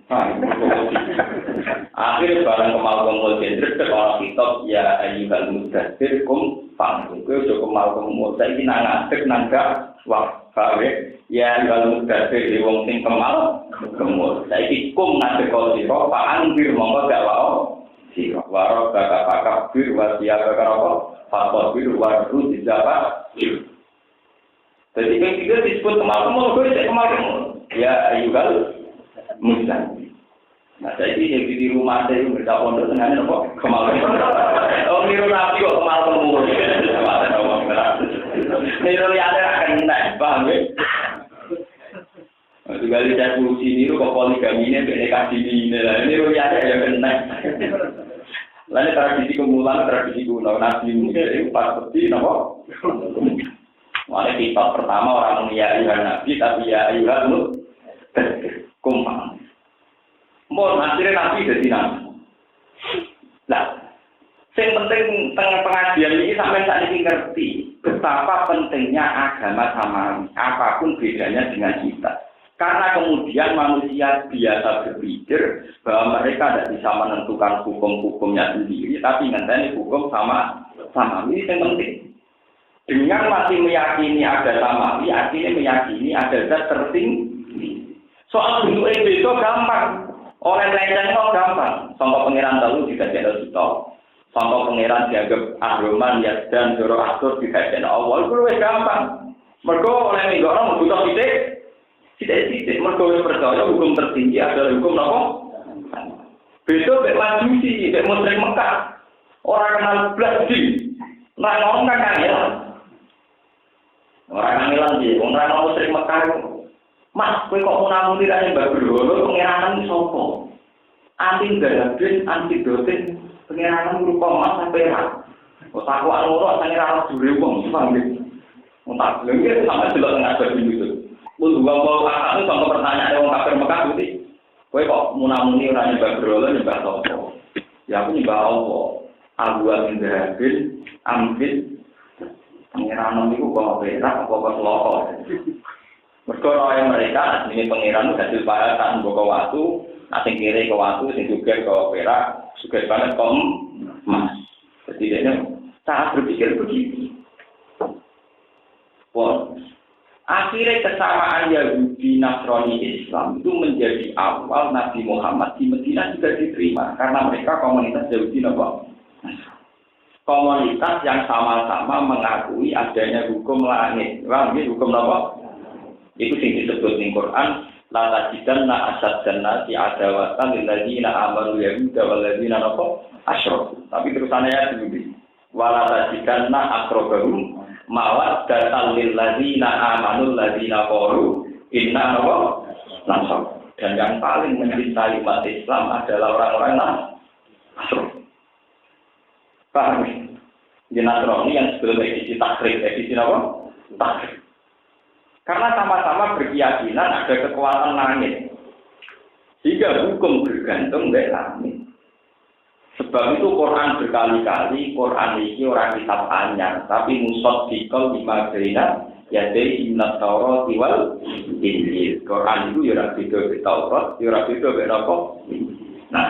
[SPEAKER 1] Akhirnya barang kemal jadi orang kitab ya ayyuhal mudaththir kum fa'antum. Kowe udah kemal kemul saiki nang ngadeg nang gak wah gawe ya ayyuhal mudaththir wong sing kemal kemul. Saiki kum ngadeg kok sira fa'antir monggo gak wae. Sira waro gak pakabir wa siapa apa fakabir wa ru dijawab. Jadi kan kita disebut kemal-kemal, gue cek kemal-kemal. Ya, ayyuhal mudaththir. Nah, saya ini di rumah saya itu berita pondok dengan apa? Kemal-kemal. Oh, niru nabi kok kemal-kemal. Niru liane akan naik, paham ya? Juga lihat kursi niru kok poligami ini, BNK ini. Niru liane ya kena. Lalu tradisi kemulan, tradisi kuno, nabi itu pas seperti apa? Mulai kitab pertama orang ya ayuhan nabi tapi ya ayuhan kumpang. Mau akhirnya nabi jadi nabi. Nah, yang penting tengah pengajian ini sampai saat ini ngerti betapa pentingnya agama samawi, apapun bedanya dengan kita. Karena kemudian manusia biasa berpikir bahwa mereka tidak bisa menentukan hukum-hukumnya sendiri, tapi ngenteni hukum sama ini yang penting. Dengan masih meyakini ada samawi, artinya meyakini ada zat tertinggi. Soal bentuk itu gampang. Oleh lenceng itu gampang. Contoh pengiran tahu juga tidak kita. Contoh pengiran dianggap Ahroman, Yazdan, Zoroastur juga tidak Allah. Itu lebih gampang. Mereka oleh minggu orang butuh titik. Mereka percaya hukum tertinggi adalah hukum apa? Besok bek majusi, bek musyrik Mekah. Orang kenal belas di. Nah, orang kan kangelan. Orang kangelan di. Orang musyrik Mekah. Mas, kowe kok munamuni ra Mbak Bro, pengiranan sapa? Anti gadabin, anti dotin, pengiranan rupa mas sampai ra. Kok takwa loro asane ra jure wong, paham iki. Entak lha iki sampe delok nang ada itu. Mun gua akal contoh pertanyaan wong kafir Mekah kuwi. Kowe kok munamuni ora Mbak Bro, nyembah sapa? Ya aku nyembah Allah. Abu Amin Gadabin, Ambil pengiranan niku kok ora apa seloko. Mereka orang mereka ini pengiran hasil bahasa buka waktu, asing kiri ke waktu, asing juga ke perak, juga banget ke emas. Setidaknya cara berpikir begitu. Wah, akhirnya kesamaan Yahudi, Nasrani, Islam itu menjadi awal Nabi Muhammad di Madinah juga diterima karena mereka komunitas Yahudi, komunitas yang sama-sama mengakui adanya hukum langit, hukum apa? Itu yang disebut di Quran la tajidanna asaddannasi adawatan lil ladzina amanu yahuda wal ladzina asyraku. Tapi terusannya ya begini. Wala tajidanna aqrabahum mawaddatan lil ladzina amanu ladzina qalu inna nasr. Dan yang paling mencintai umat Islam adalah orang-orang Nasr. Paham? Di Nasrani yang sebelum edisi takrib, edisi apa? Takrib. Karena sama-sama berkeyakinan ada kekuatan langit. Sehingga hukum bergantung dari langit. Sebab itu Quran berkali-kali, Quran ini orang kitab anyar, tapi musaddiqal lima baina yadai minat Taurat wal Injil. Quran itu ya ora beda be Taurat, ya ora beda be apa. Nah,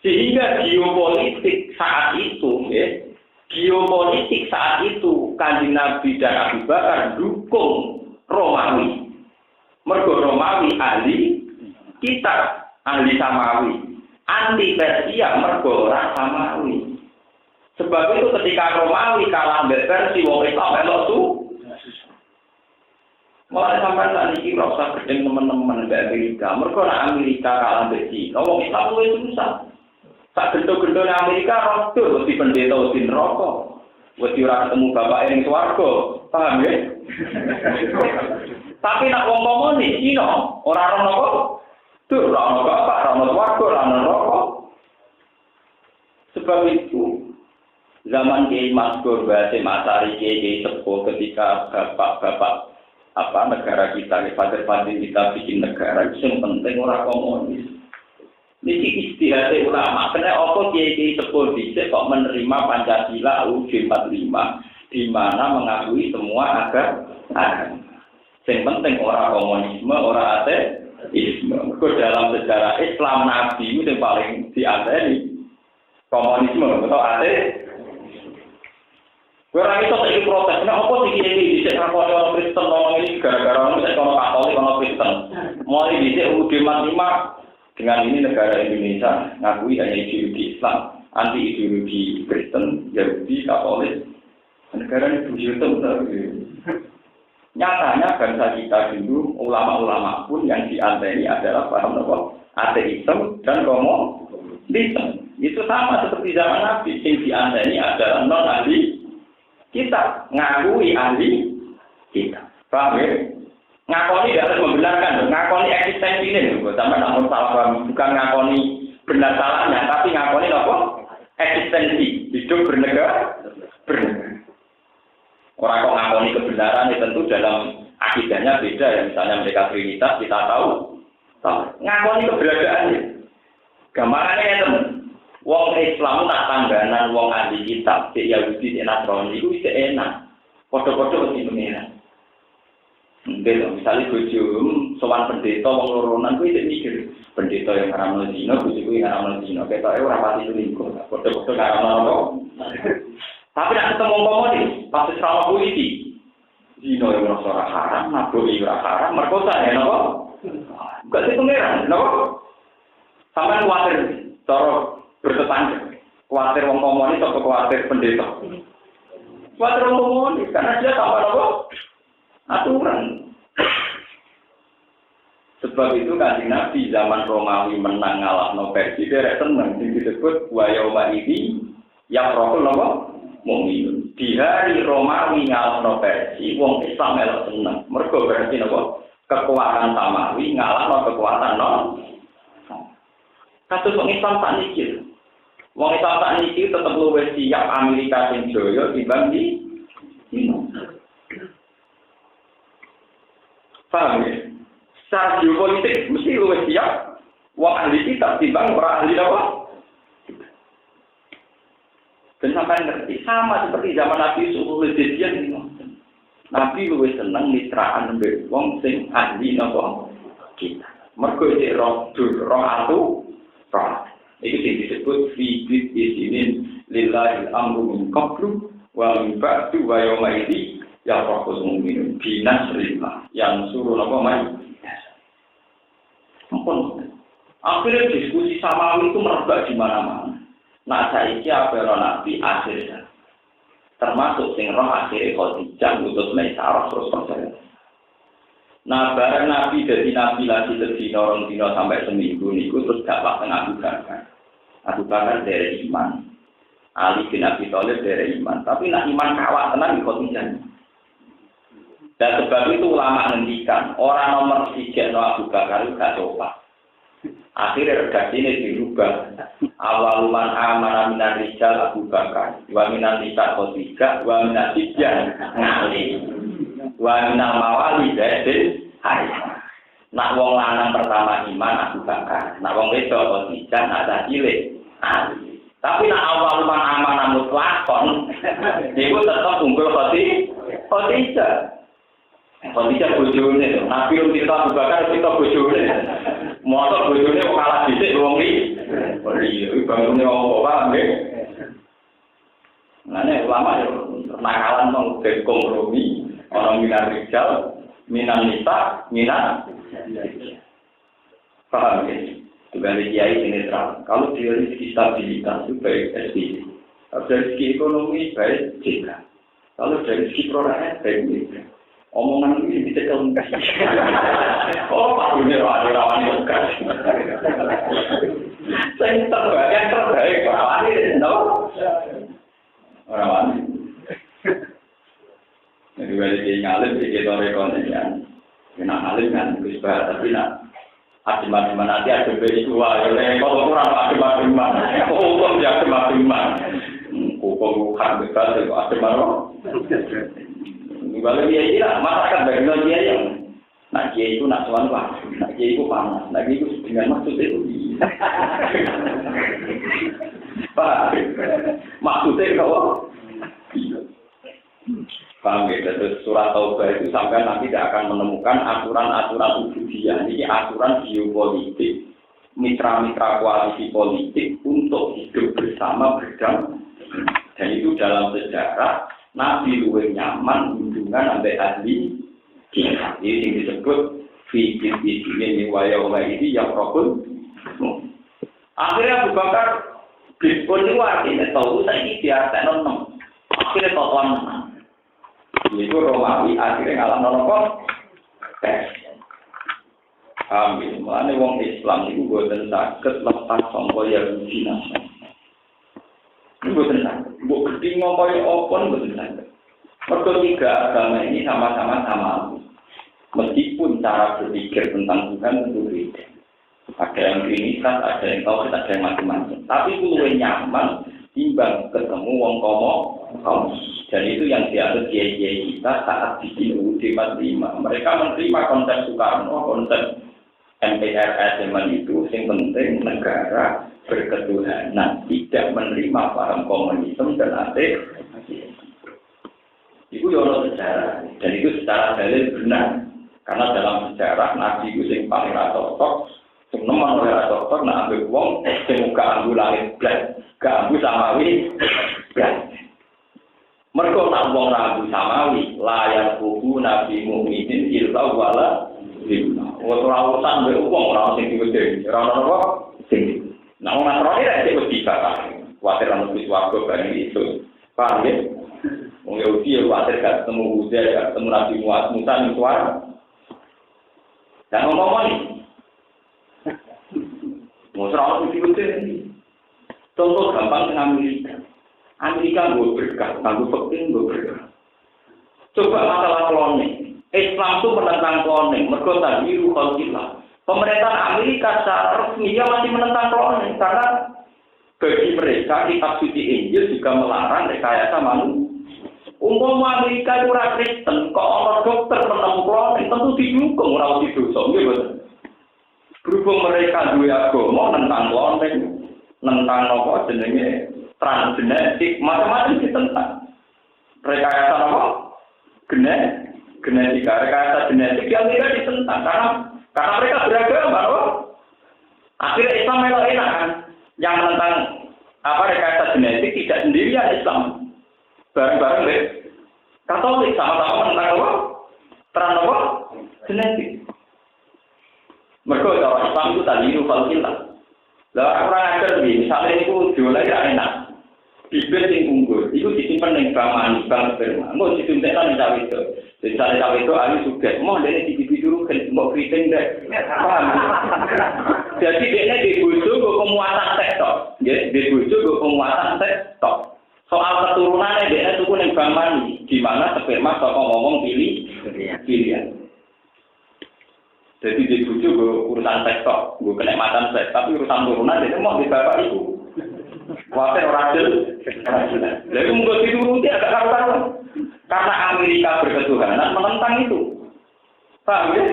[SPEAKER 1] sehingga geopolitik saat itu, geopolitik saat itu Kanjeng Nabi dan Abu Bakar dukung Romawi. Mergo Romawi ahli kitab, ahli samawi. Anti Persia mergo ora samawi. Sebab itu ketika Romawi kalah mbek Persia wong Islam melok tu. Mulai sampai saat ini rasa gedeng teman-teman mbek Amerika. Mergo nek Amerika kalah mbek Cina, wong Islam luwih susah. Sak gendo-gendone Amerika rodo wedi pendeta wedi neraka. Wedi ora ketemu bapak ning swarga. Paham ya? Tapi nek wong komunis Cina ora ora napa? Tuh, rana bapak, rana warga, rana rokok. Sebab itu, zaman Kiai Maskur, Basim Asari, Kiai Sepuh, ketika bapak-bapak negara kita, father-father kita bikin negara, itu yang penting orang komunis. Ini istihad ulama, karena apa Kiai Sepuh bisa kok menerima Pancasila UUD 45, di mana mengakui semua agama. Yang penting orang komunisme, orang ateis. Islam. Dalam sejarah Islam Nabi itu yang paling dianteni komunisme atau ateis. Orang itu saya protes, kenapa sih ini bisa ngakoni orang Kristen ngomong ini gara-gara orang saya orang Katolik orang Kristen. Mulai bisa UUD 45 dengan ini negara Indonesia ngakui hanya ideologi Islam, anti ideologi Kristen, Yahudi, Katolik. Negara ini begitu. Nyatanya bangsa kita dulu, ulama-ulama pun yang dianteni adalah paham apa? Ateisme dan komunisme. Itu sama seperti zaman Nabi, yang dianteni adalah non-ahli kita, ngakui ahli kita. Paham ya? Ngakoni tidak harus membenarkan, ngakoni eksistensi ini. Sampai namun salah paham, bukan ngakoni benar salahnya, tapi ngakoni apa? Eksistensi, hidup bernegara. Orang kok ngakoni kebenaran itu tentu dalam akidahnya beda ya. Misalnya mereka Trinitas kita tahu. Ngakoni keberadaannya. Gambarannya ya teman. Wong Islam tak tangganan wong ahli kitab, si Yahudi, si Nasrani itu bisa enak. Foto-foto mesti pengenan. Misalnya bujum, sowan pendeta wong loronan itu bisa mikir. Pendeta yang ngaramno zina, bujuku yang ngaramno zina. Kita ora pati selingkuh. Foto-foto ngaramno. Tapi nak ketemu komunis, pasti sama polisi. Zino yang merasa haram, naboi yang haram, merkosa ya, nopo? Bukan itu pengeran, nopo? Sampai khawatir, cara bertetangga. Khawatir wong komunis atau khawatir pendeta? Khawatir wong komunis, karena dia tanpa nopo? Aturan. Sebab itu Kanjeng Nabi zaman Romawi menang ngalahno Persia, dia seneng. Yang disebut wa yauma idzi yafrahul nopo? Mukmin. Di hari Romawi ngalahno Persia, wong Islam melok seneng. Mergo berarti napa? Kekuatan Samawi ngalahno kekuatan non. Kasus wong Islam tak niki. Wong Islam tak niki tetep luwih siap Amerika sing jaya timbang di Cina. Paham ya? Secara geopolitik mesti luwih siap wong ahli kitab timbang ora ahli apa? Dan sampai ngerti, sama seperti zaman Nabi Yusuf Al-Jadian ini. Nabi lebih senang mitraan dengan wong sing ahli napa kita. Mergo iki roh atu roh. Iki sing disebut fi idinin lillahi al-amru min qablu wa min ba'du wa yawma idzi yafrahul mu'minun bi nasrillah yang suruh napa mai. Ampun. Akhirnya diskusi samawi itu merebak di mana-mana. Nah saiki apa Nabi akhirnya termasuk sing roh akhirnya Khadijah utus Maisarah terus percaya. Nah bareng Nabi dari Nabi lagi sedina rong dina sampai seminggu niku terus gak pakai Abu Bakar. Abu Bakar dari iman. Ali bin Abi Thalib dari iman. Tapi nak iman kawat tenan di Khadijah. Dan sebab itu ulama ngendikan orang nomor 3 Abu Bakar itu gak coba. Akhirnya redaksi ini dirubah. Awaluman amara minar rijal Abu Bakar, wa minar nisa Khadijah, wa minar sijah ngali. wa minal mawali dadin hari. Nak wong lanang pertama iman Abu Bakar, nak wong wedok Khadijah, nak dah cilik Ali. Tapi nak awal man amanah mutlakon, niku tetep unggul Khadijah. Khadijah bojone, Nabi kita Abu Bakar kita bojone. Motor bojone kok kalah dhisik wong iki. Oh iya, bangune wong apa nggih. Nane ulama yo nakalan mong kompromi, orang minar rijal, minan nisa, minan. Paham ya? Juga kiai sinetron. Kalau dia rezeki stabilitas itu baik SPC. Kalau dari segi ekonomi baik JK. Kalau dari segi perorangan baik JK. Omongan ini bisa kelengkap. Oh, Pak Dunia rawan yang bekas. Yang terbaik, rawan ini, tahu? Rawan. Jadi balik ke ngalim, di rekonen kan. Kena ngalim kan, bisa tapi nak adem-adem nanti ada beri dua. Kalau kurang adem-adem, hukum ya adem-adem. Hukum kan bebas, adem-adem. Kalau dia tidak, masyarakat bagaimana dia yang nak dia itu nak suan lah, nak dia itu panas, nak dia itu dengan maksud itu. Maksudnya kalau paham ya, terus surat Taubah itu sampai nanti tidak akan menemukan aturan-aturan ubudiyah, ini aturan geopolitik, mitra-mitra koalisi politik untuk hidup bersama berdamai. Dan itu dalam sejarah Nabi luwih nyaman hubungan sampai ahli jihad. Ini yang disebut fikir ini wayah ini yang rokun. Akhirnya Abu Bakar Bispun itu artinya tahu saya ini biasa nonton. Akhirnya totoan menang. Itu Romawi akhirnya ngalah nonton. Amin. Mulanya wong Islam itu buatan sakit lepas sangka Yahudi nasa. Ini buatan sakit. Buat gede ngomongin opon buatan sakit. Mereka tiga agama ini sama-sama sama. Meskipun cara berpikir tentang Tuhan tentu beda. Ada yang trinitas, ada yang tauhid, ada yang macam-macam. Tapi itu lebih nyaman timbang ketemu wong komo. Dan itu yang diatur kiai-kiai kita saat bikin UUD 45. Mereka menerima konsep Soekarno, konsep MPRS zaman itu, yang penting negara berketuhanan, tidak menerima paham komunisme dan ateis. Itu yono sejarah, dan itu secara dalil benar. Karena dalam sejarah Nabi itu yang paling rasotok, semua orang rasotok, nak ambil uang, semoga ambil langit blas, gak ambil samawi blas. Mereka nak uang ragu samawi, layak buku Nabi Mu'minin ilta wala lima. Orang-orang ambil uang, orang yang diwedeng, orang-orang sing. Nah, orang terakhir itu bisa, khawatir anak biswago barang itu. Paham ya? Orang Yahudi ya khawatir gak ketemu Buddha, gak ketemu Nabi Musa, Nuswara. Dan ngomong ini. Mau serang putih-putih ini. Contoh gampang dengan Amerika. Amerika nggak berkah, nggak penting nggak berkah. Coba masalah kloning. Islam itu menentang kloning. Mereka tadi ruhulillah. Pemerintah Amerika secara resmi dia masih menentang kloning karena bagi mereka kitab suci Injil juga melarang rekayasa manusia. Umpama Amerika itu orang Kristen, kok orang dokter menemu kloning tentu didukung orang didosa, gitu. Berhubung mereka dua agama tentang kloning, tentang apa jenenge transgenetik, macam-macam ditentang. Rekayasa apa? Genetika, rekayasa genetik yang tidak ditentang karena mereka beragama, apa? Akhirnya Islam melok enak kan, yang menentang apa rekayasa genetik tidak sendirian Islam. Bareng-bareng deh. Katolik sama-sama menentang apa? Terang apa? Genetik. Mereka kalau Islam itu tadi ruhulillah. Lah orang ajar begini, misalnya itu jualan ya enak. Bibir yang unggul, itu disimpan di bank manis, bank sperma. Mau disuntikkan di cawe itu. Jadi cawe itu ahli sudah. Mau dia di bibir dulu kan, mau keriting deh. Paham? Jadi dia di bujuk ke penguatan sektor. Di bujuk ke penguatan sektor. Soal keturunannya dia itu pun yang bank manis. Di mana sperma sokong ngomong pilihan. Jadi di bujuk ke urusan sektor. Gue kenikmatan seks. Tapi urusan turunan dia mau di bapak itu. Wajar orang jadi mungkin dituruti agak karuan. Karena Amerika berketuhanan menentang itu. Paham ya?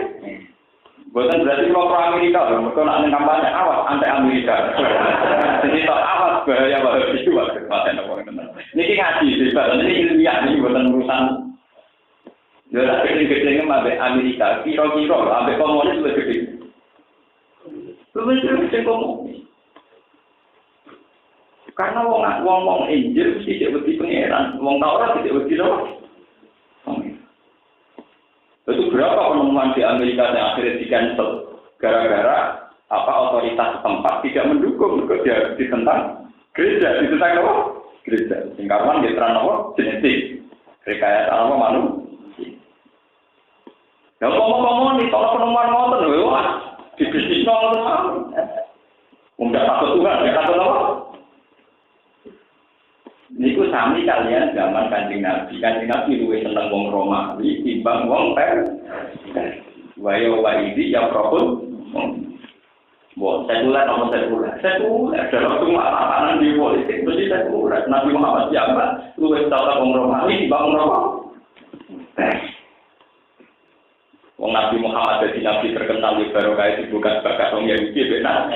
[SPEAKER 1] Bukan berarti kalau pro Amerika, mereka nak kampanye awas anti Amerika. Jadi tak awas bahaya itu ini ngaji bebas, ini ilmiah ini bukan urusan. Jadi kecil-kecilnya sampai Amerika, kira-kira sampai komunis lebih gede. Lebih gede komunis. Karena wong Injil mesti tidak berarti pengeran, wong Taurat tidak berarti apa? Itu berapa penemuan di Amerika yang akhirnya di-cancel gara-gara otoritas setempat tidak mendukung dia ditentang gereja, ditentang apa? Gereja. Singkarwan diterang apa? Genetik. Rekayasa apa manusia. Ya ngomong-ngomong nih, kalau penemuan ngotot lho, wah, di bisnis ngotot. Enggak takut Tuhan, enggak takut apa? Niku sami kalian zaman Kanjeng Nabi. Kanjeng Nabi luwih seneng wong Romawi timbang wong Persia. Wayo waidi ya propun. Wong sekuler nomor sekuler. Sekuler dalam semua tatanan di politik mesti sekuler. Nabi Muhammad siapa? Luwih seneng wong Romawi timbang wong Romawi. Wong Nabi Muhammad jadi nabi terkenal di barokah dibuka bakat wong Yahudi benar.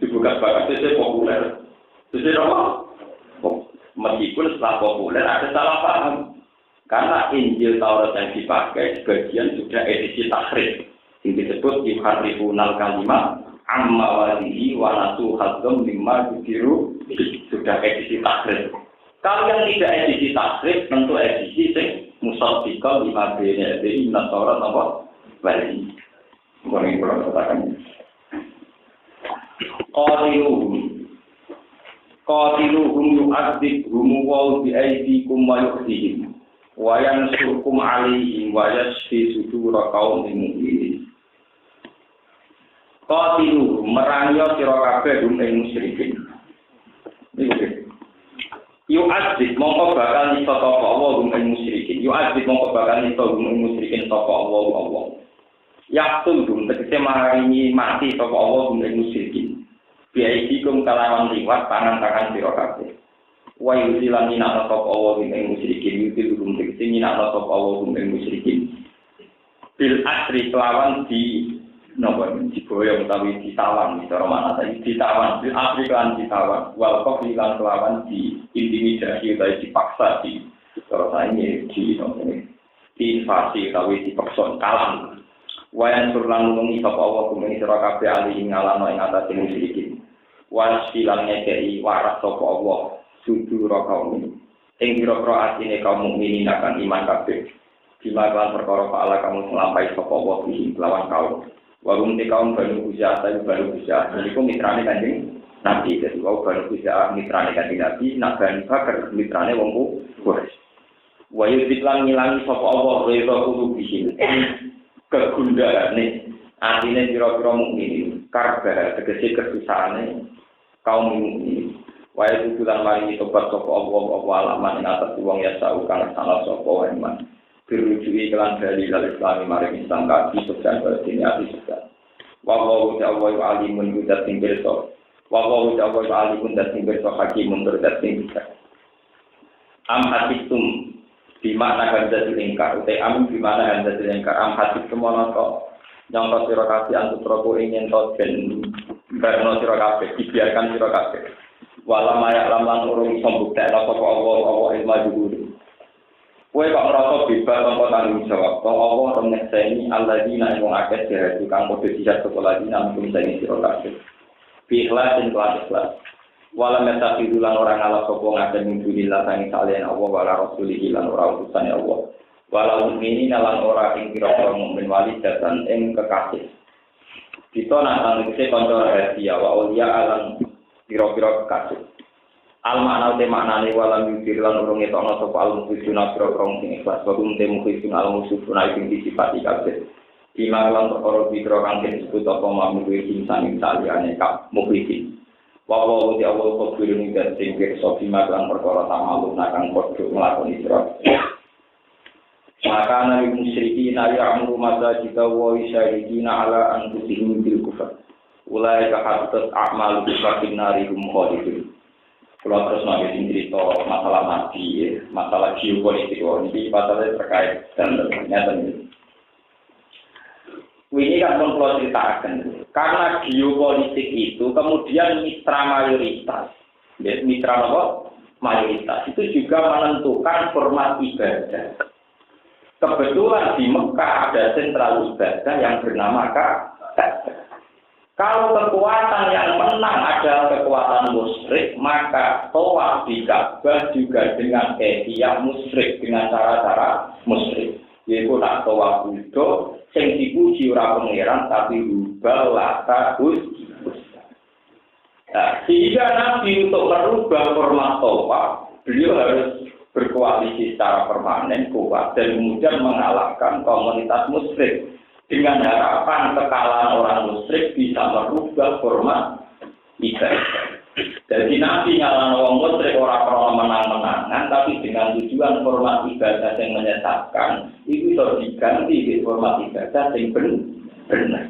[SPEAKER 1] Dibuka bakat itu populer. Itu apa? Meskipun setelah populer ada salah paham. Karena Injil Taurat yang dipakai sebagian sudah edisi tahrif. Yang disebut yuharrifunal kalimah amma walihi wa nasu hadzam mimma yudiru sudah edisi tahrif. Kalau yang tidak edisi tahrif tentu edisi sing musaddiqan lima bene dari Taurat apa wali. Ini kalau katakan Qatiluhum yu'adzibhum wa bi'aydikum wa yukhzihim wa yansurkum 'alaihim wa yashfi sudura qaumin mu'minin. Qatiluhum merangi sira kabeh hum ing musyrikin. Niku yu'adzib mongko bakal iso sapa Allah hum ing musyrikin. Yu'adzib mongko bakal iso hum ing musyrikin sapa Allah. Yaqtul hum tegese maringi mati sapa Allah hum ing musyrikin. Biaikum kalawan liwat tangan-tangan sira kabeh. Wa yusilan minna sapa Allah ing musyrikin yutilum tegese minna sapa Allah ing musyrikin. Bil asri kelawan di napa diboyo utawi ditawan cara mana tadi ditawan bil asri kan ditawan wal qafli lan kelawan di intimidasi utawi dipaksa di cara saene di invasi utawi dipaksa kalam. Wayan surlan nungi sapa Allah ing sira kabeh ali ing alam ing atase musyrikin. Wasilan ngekei waras sapa Allah sudura kaum ing pira-pira atine kaum mukminin akan iman kabeh. Dilakukan perkara pahala kamu melampaui sapa Allah iki lawan kaum. Warung te kaum baru bisa niku mitrane Kanjeng Nabi. Jadi wau baru bisa mitrane Kanjeng Nabi, nak Bani Bakar mitrane wong Quraisy. Wa yuziklan ngilangi sapa Allah rida kudu bisin. Kegundalane atine pira-pira mukmin karba tegese kesusahane kaum mukmin. Wae tujuan mari tobat sapa Allah alaman ing atas wong ya saukan salah sapa iman. Dirujui kelan dari Islam mari Islam kaki sukses berarti ati sukses. Wa ta'ala alimun yudat sing berso. Wa ta'ala alimun yudat sing berso hakimun yudat sing bisa. Am hatitum di mana hadza dilingkar utai am di mana hadza dilingkar am hatitum ana to nyangka sira kabeh antuk robo ingin to ben karena sira kabeh dibiarkan sira kabeh wala mayak lan urung sambuktekno sapa Allah ilmu dhuwur. Kowe kok ngrasa bebas tanpa tanggung jawab. Kok Allah teneseni alladzina ing akeh dhewe kang padha dijak sekolah dina mung sing sira kabeh. Ikhlas ing ikhlas. Wala metafidu lan ora ngalah sapa ngaten mungkinilah sang salian Allah wala rasulihi lan ora utusane Allah. Wala mukminin lan ora ing pira-pira mukmin wali datan ing kekasih. Kita nang tegese kanca rahasia wa ulia alam pira-pira kekasih. Al makna te maknane wala mikir lan urung etokno sapa al mukhisuna pira-pira sing ikhlas wa kum te mukhisun al musufuna ing disifati kabeh. Ima lan perkara pira kang disebut apa mampu insan saliyane kap mukhisin. Wawa uti awal kobir ini dan singkir sofi maklan perkara tamaluk nakang kodok ngelakoni sirot. Maka nabi musyriki nari amru mata jika wa isyarikina ala antusihim bil kufar. Ulai kahatat a'mal bisakin nari hum khalidun. Kalau terus nanti cerita masalah mati, masalah geopolitik, ini pasalnya terkait dan ternyata ini. Ini kan kalau ceritakan, karena geopolitik itu kemudian mitra mayoritas, mitra apa? Mayoritas itu juga menentukan format ibadah. Kebetulan di Mekah ada sentral ibadah yang bernama Ka'bah. Kalau kekuatan yang menang adalah kekuatan musyrik, maka tawaf di Ka'bah juga dengan kaifiyah musyrik, dengan cara-cara musyrik. Yaitu nak tawaf kudo, sing dipuji ora pangeran tapi rubah lata Nah, sehingga Nabi untuk merubah format tawaf, beliau harus berkoalisi secara permanen kuat dan kemudian mengalahkan komunitas musyrik dengan harapan kekalahan orang musyrik bisa merubah format ibadah. Jadi Nabi nyalahkan orang musyrik orang pernah menang-menangan, tapi dengan tujuan format ibadah yang menyesatkan itu bisa diganti di format ibadah yang benar.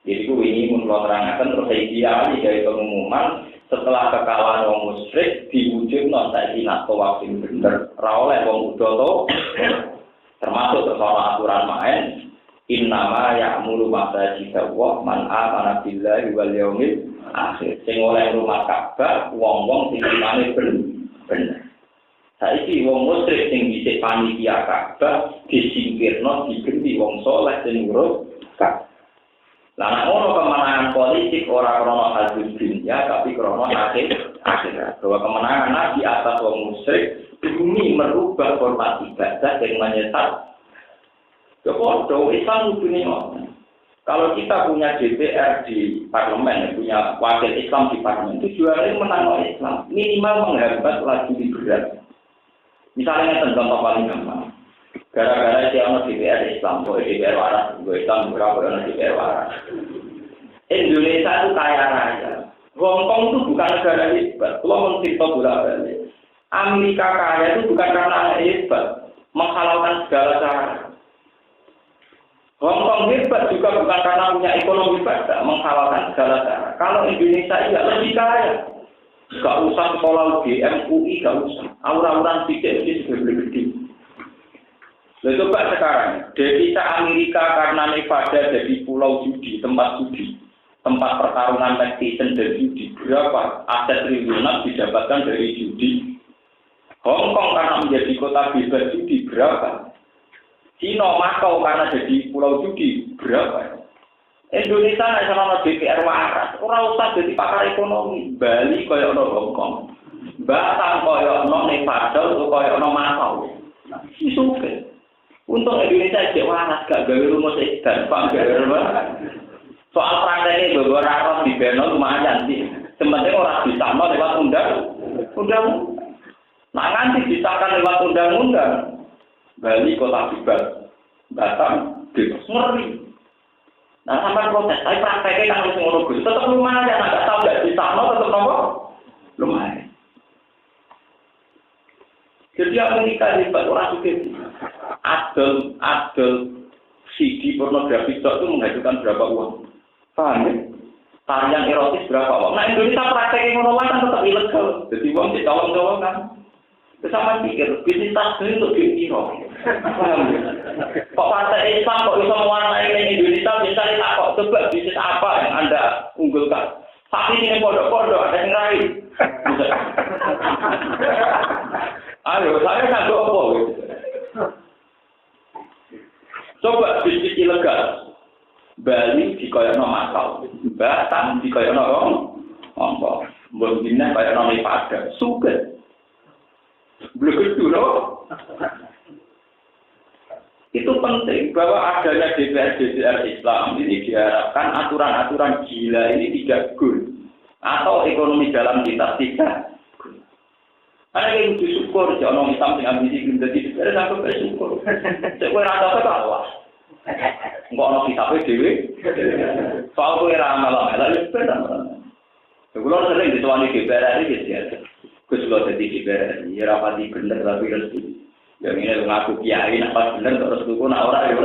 [SPEAKER 1] Jadi ini menurut terangkan terus ideal dari pengumuman setelah kekalahan orang musyrik diwujud nonton nak tawaf yang benar, rawleh wong udoto termasuk soal aturan main. Innama ya'muru masajida wa man amana billahi wal yaumil akhir. Sing oleh rumah Ka'bah wong-wong sing imane bener. Saiki wong musyrik sing dhisik panitia Ka'bah disingkirno diganti wong saleh sing ngurus Ka'bah. Lah nek ono kemenangan politik ora krana hadis dunia tapi krana akhirat. Bahwa kemenangan Nabi atas wong musyrik demi merubah format ibadah yang menyesat. Kepodo Islam dunia. Kalau kita punya DPR di parlemen, punya wakil Islam di parlemen, tujuannya menang Islam, minimal menghambat laju liberal. Misalnya contoh paling gampang, gara-gara siapa DPR Islam, boleh DPR waras, gue Islam berapa DPR waras. Indonesia itu kaya raya. Hongkong itu bukan negara hebat. Kalau mencerita bolak-balik, Amerika kaya itu bukan karena hebat, menghalalkan segala cara. Hongkong hebat juga bukan karena punya ekonomi pada menghalalkan segala cara. Kalau Indonesia tidak lebih kaya, gak usah sekolah UGM, UI, gak usah. Aura-auran sedikit sudah gede. Lalu coba sekarang, devisa Amerika karena Nevada jadi pulau judi, tempat pertarungan netizen dan judi. Berapa aset triliunan didapatkan dari judi? Hongkong karena menjadi kota bebas judi berapa? Cina, Makau karena jadi pulau judi berapa? Indonesia sama DPR waras, orang usah jadi pakar ekonomi. Bali kaya ono Hongkong, Batam kaya ono Nevada, atau kaya ono Makau. Isu ke? Untuk Indonesia jadi waras, gak gawe rumus dan pak gawe rumus. Soal prakteknya beberapa orang di Beno lumayan sih. Sebenarnya orang bisa lewat undang. Nah nanti disahkan lewat undang-undang. Bali kota bebas, Batam bebas, ngeri. Nah sampai proses, tapi prakteknya kan harus ngurus, tetap lumayan, nggak tahu nggak di sana tetap nopo, lumayan. Jadi Amerika hebat orang suka adel CD pornografi itu menghasilkan berapa uang? Paham ya? Tarian erotis berapa uang? Nah Indonesia prakteknya ngono kan tetap ilegal, jadi uang dicolong-colong kan. Bersama pikir, bisnis tas ini untuk dikira. Kok partai Islam kok bisa mewarnai Indonesia, misalnya tak kok coba bisnis apa yang Anda unggulkan. Tapi ini pondok-pondok, ada yang lain. Ayo, saya sanggup apa? Coba bisnis ilegal. Bali dikoyokno Makau, Batam dikoyokno Hongkong, Mbok-mbine koyokno Nevada, suket. Belum itu loh. Itu penting bahwa adanya DPR Islam ini diharapkan aturan-aturan gila ini tidak good atau ekonomi dalam kita tidak good. Karena kita bersyukur jangan Islam yang ambisi belum jadi DPR sampai bersyukur. Saya rasa kalah. Enggak ono kitabnya dewe. Soal kue ramal-ramal itu benar. Sebelum sering dituani DPR ini gitu. Kalau jadi DPR, ya rapati bener tapi restu. Yang ini ngaku kiai, apa bener terus tuku, nah orang.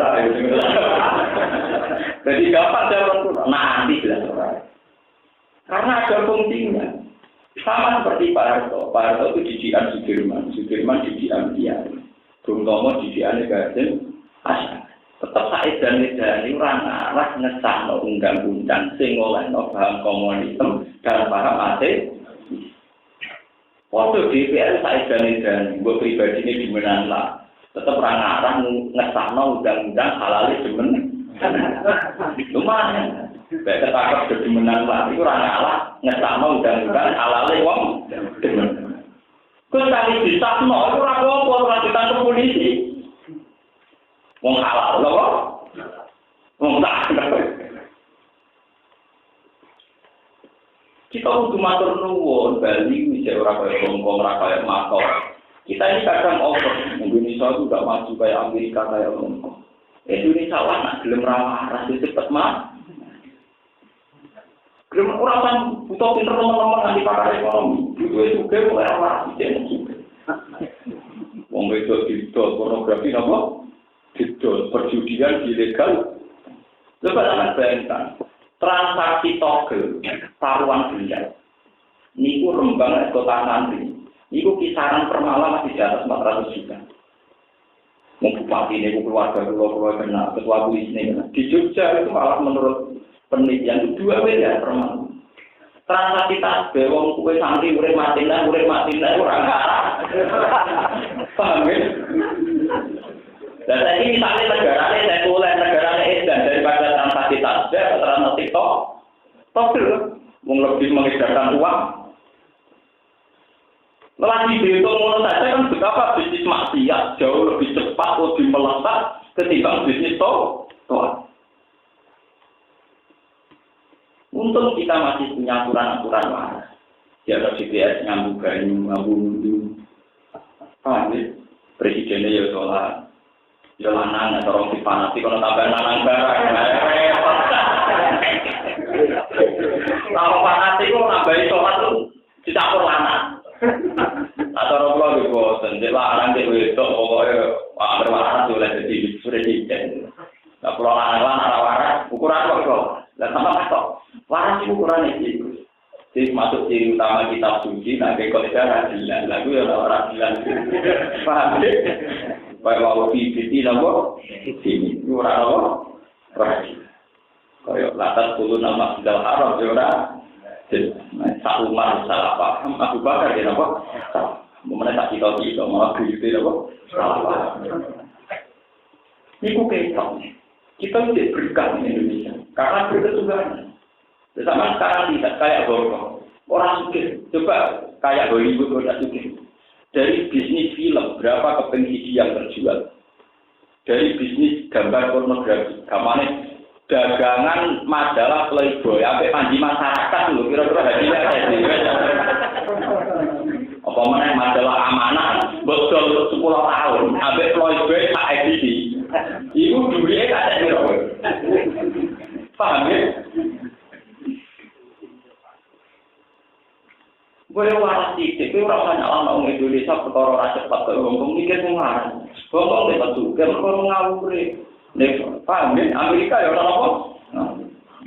[SPEAKER 1] Jadi gampang jalan tuh, nanti jelas orang. Karena ada fungsinya. Sama seperti Pak Harto. Pak Harto itu didikan Sudirman. Sudirman didikan dia. Bung Tomo didikan Gajen. Tetap Said dan Medani orang arah ngesahno undang-undang sing olehno paham komunisme dan paham ateis. Waktu DPR Said dan Medani, gue pribadi ini dimenang lah. Tetap orang arah ngesahno undang-undang halal demen. Lumayan. Baik ketangkap jadi menang lah. Itu orang arah ngesahno undang-undang halal wong demen. Kau tadi disahno, itu orang apa? Orang ditangkap polisi. Wong halal lho. Wong tak. Kita kudu matur nuwun Bali wis ora kaya Hongkong, ora kaya Makau. Kita ini kadang over. Indonesia itu enggak maju kayak Amerika kayak Hongkong. Indonesia lah nak gelem rawas cepet mah. Gelem ora kan butuh pinter teman-teman nanti pakar ekonomi. Itu juga mulai rawas jeneng. Wong wedok didol pornografi napa? Didol perjudian ilegal. Coba sampeyan bayangkan, transaksi togel taruhan benda. Niku rembang kota santri. Niku kisaran per malam masih di atas 400 juta. Mau bupati niku keluarga kena ketua polisi ini. Di Jogja itu malah menurut penelitian itu 2 miliar per malam. Transaksi tasbih wong kuwe santri urip mati ora ngarah. Paham ya? Dan ini misalnya negaranya sekuler, negaranya edan daripada transaksi tasbih atau transaksi togel, lebih mengedarkan uang. Lagi dihitung ngono saja kan betapa bisnis maksiat jauh lebih cepat, lebih melesat ketimbang bisnis toa. Untung kita masih punya aturan-aturan waras. Ya ada GPS nyambung banyu, nyambung dulu. Paham ya? Presidennya ya sholat. Ya lanang atau orang dipanati kalau tambah lanang barang. Kalau panati kok nambahi sholat tuh dicampur lanang. Atau orang di bosan, jadi lanang di wedok pokoknya berwarna oleh jadi presiden. Nah kalau lanang waras ukuran kok. Dan sama kok waras ukuran itu. Jadi masuk ciri utama kitab suci, nanti kalau ada radilan, lagu ya orang radilan. Paham ya? Bahwa PPT nabo ini orang nabo rakyat. Kalau latar puluh nama sudah haram juga. Sak Umar salah paham, Abu Bakar dia nabo. Mana tak kita malah begitu nabo salah paham. Ini kok kita tidak berkah di Indonesia karena berkesudahan. Bersama sekarang tidak kayak Hongkong. Orang sugih coba kayak Hollywood orang sugih. Dari bisnis film, berapa keping CD yang terjual? Dari bisnis gambar pornografi, gamane dagangan majalah Playboy, sampai panji masyarakat loh, kira-kira hadiah ada. Apa mana majalah amanah, botol 10 tahun, sampai Playboy tak edisi. Ibu duitnya tak ada kira. Paham ya? Boleh waras titik, tapi orang banyak orang Indonesia perkara rasa cepat ke Hongkong mikir pengaruh. Hongkong lepas juga perkara ngawuri. Paham ya? Amerika ya orang apa?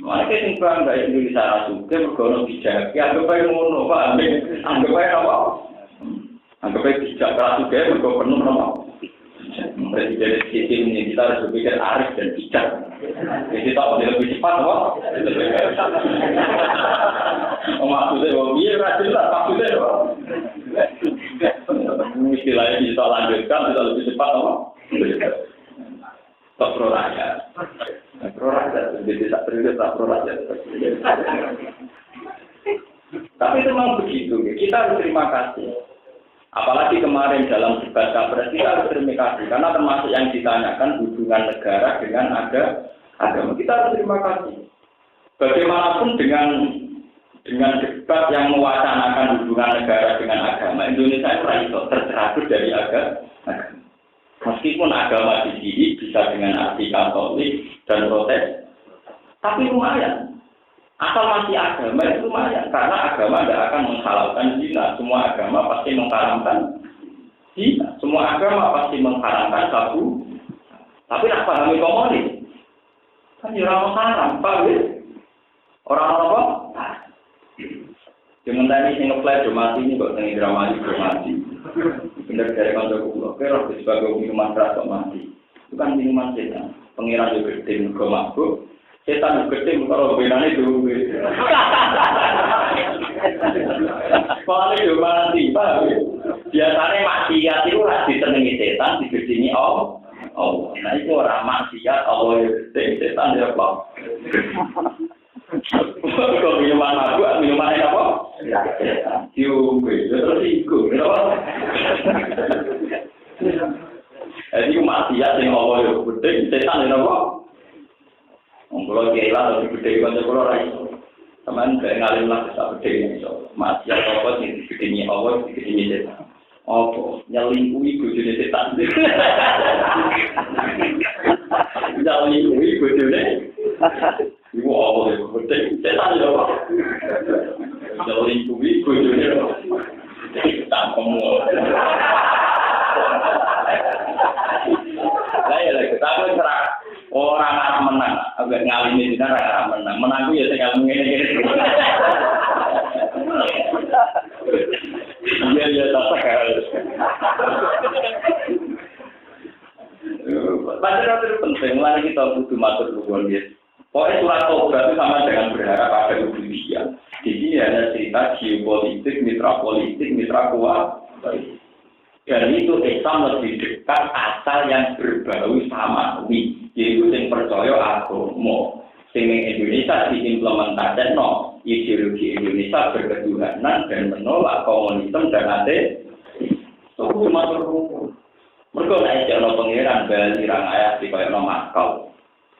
[SPEAKER 1] Mana kita simpang dari Indonesia rasa juga perkara bijak. Ya anggap aja ngono, paham ya? Anggap aja apa? Anggap aja bijak rasa juga perkara penuh apa? Presiden sistem ini kita harus berpikir arif dan bijak. Jadi kita lebih cepat, apa? Maksudnya, iya rajin lah, maksudnya, istilahnya kita lanjutkan, kita lebih cepat, apa? Tak pro rakyat. Pro rakyat, jadi tak pro rakyat. Tapi itu memang begitu, kita harus terima kasih. Apalagi kemarin dalam debat Capres kita harus terima kasih karena termasuk yang ditanyakan hubungan negara dengan agama. Kita harus terima kasih. Bagaimanapun dengan debat yang mewacanakan hubungan negara dengan agama, Indonesia itu tercerabut dari agama. Meskipun agama di sini bisa dengan arti Katolik dan Protes, tapi lumayan. Asal masih agama itu lumayan, karena agama tidak akan menghalalkan zina. Semua agama pasti mengharamkan zina. Semua agama pasti mengharamkan sabu. Tapi nak pahami komunis, kan orang haram, Pak. Orang apa? Sementara ini ngeflash do mati ini kok tengah drama do mati. Bener dari kantor kulo, kira sebagai minuman keras kok mati. Itu kan minuman setan. Pengiran juga gede mergo mabuk. Setan juga gede kalau benane duwe. Soalnya do mati, paham ya? Biasanya maksiat itu ora ditenengi setan, digedingi Allah. Nah itu orang maksiat Allah ya gede, setan ya apa? Kok minuman mabuk, minuman apa? Diuwe, terus ikut, kenapa? Jadi maksiat yang Allah ya gede, setan ya apa? Kalau kira lah lebih gede kan kalau rai, teman kayak ngalim lah besar gede ini so. Maksiat apa sih gedenya Allah, gedenya setan. Apa? Nyelingkuhi bojone setan. Nyelingkuhi bojone. Iku apa ya? Gede setan ya apa? Nyelingkuhi bojone. Tak ngomong. Lah ya lagi tak serah. Orang arah menang, agak ngalimi kita arah menang. Menang itu ya tinggal ngene-ngene. Iya tak sekali. Pelajaran itu penting, mari kita butuh matur nuwun ya. Pokoknya surat Tobat itu sama dengan berharap pada ubudiyah. Di sini ada cerita geopolitik, mitra politik, mitra kuat. Dan itu Islam lebih dekat asal yang berbau samawi, yaitu yang percaya agama. Sehingga Indonesia diimplementasikan ideologi Indonesia berketuhanan dan menolak komunisme dan ateisme. Itu cuma berhubung. Mereka naik jalan pengiran Bali rang ayat di kayak Makau.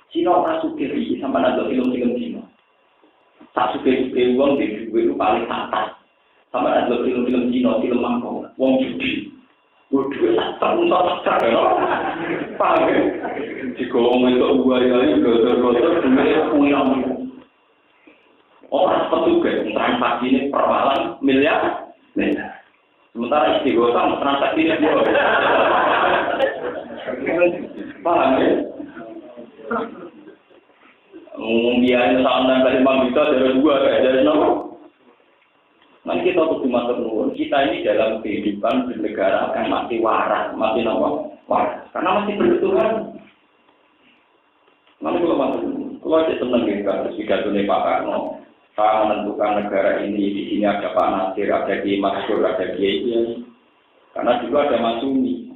[SPEAKER 1] Cina orang sugih sampai ada film-film Cina. Tak sugih uang di itu paling atas. Sampai ada film-film Cina, film Makau, uang judi. Waduh, tak paham ya? Jika orang itu buaya ini, gotor-gotor, dunia pulang. Orang petugas, transaksi ini per malam miliar. Sementara istighosah, transaksi ini buaya. Paham ya? Biayanya sama dengan 5 juta, dari 2, dari 0. Nanti kita untuk dimaksud nuwun, kita ini dalam kehidupan bernegara akan masih waras, masih waras, karena masih bertuhan. Nanti kalau ada senang gitu, harus digaduhin Pak Karno, Pak menentukan negara ini, di sini ada Pak Nasir, ada Kiai Maksur, ada Kiai, karena juga ada Mas Sumi,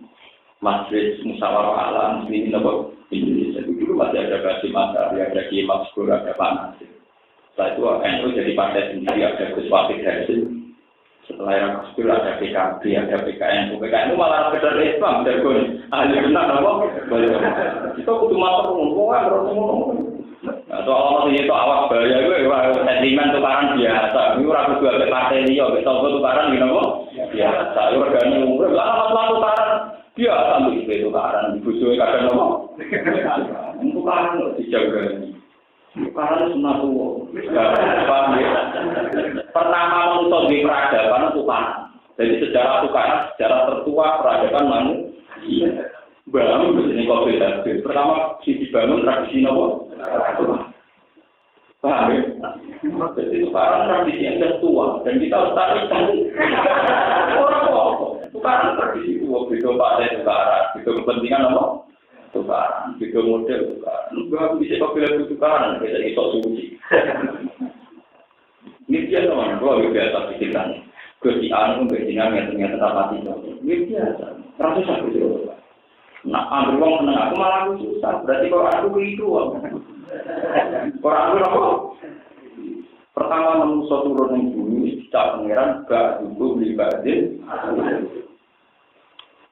[SPEAKER 1] Masjid Musyawarah Alam, ini nopo Indonesia. Dulu masih ada Basim Asari, ada Kiai Maksur, ada Pak Nasir. Setelah itu NU jadi partai sendiri, ada Gus Wahid Hasim. Setelah era Gus ada PKB, ada PKN. PKN itu malah sekedar Islam, dari ahli benar apa? Itu kudu matur ngomong, ngomong. Atau Allah itu awak bahaya itu, sentimen tukaran biasa. Ini orang kudu ada partai dia, besok tukaran gini apa? Biasa. Organik umur, lama tukaran biasa, itu tukaran. Dibusuhi kadang apa? Tukaran dijaga. Karena sunatullah. Pertama manusia di peradaban tukaran. Jadi sejarah tukaran, sejarah tertua peradaban manusia. Bangun begini kok beda. Pertama si dibangun tradisi nopo. Paham ya? Jadi tukaran tradisi yang tertua dan kita harus tarik orang apa? Tukaran tradisi tua, beda pada tukaran, beda kepentingan apa? Tukaran, beda model tukaran. Enggak bisa pakai tukaran, kita iso suci. Ini dia teman, kalau biasa pikiran. Kesiaan pun berjinan yang ternyata dapat itu. Ini biasa. Ratus aku juga. Nah, ambil uang senang aku malah aku susah. Berarti kalau aku itu orang aku apa? Pertama manusia turun yang bumi, secara pengeran gak cukup beli badin.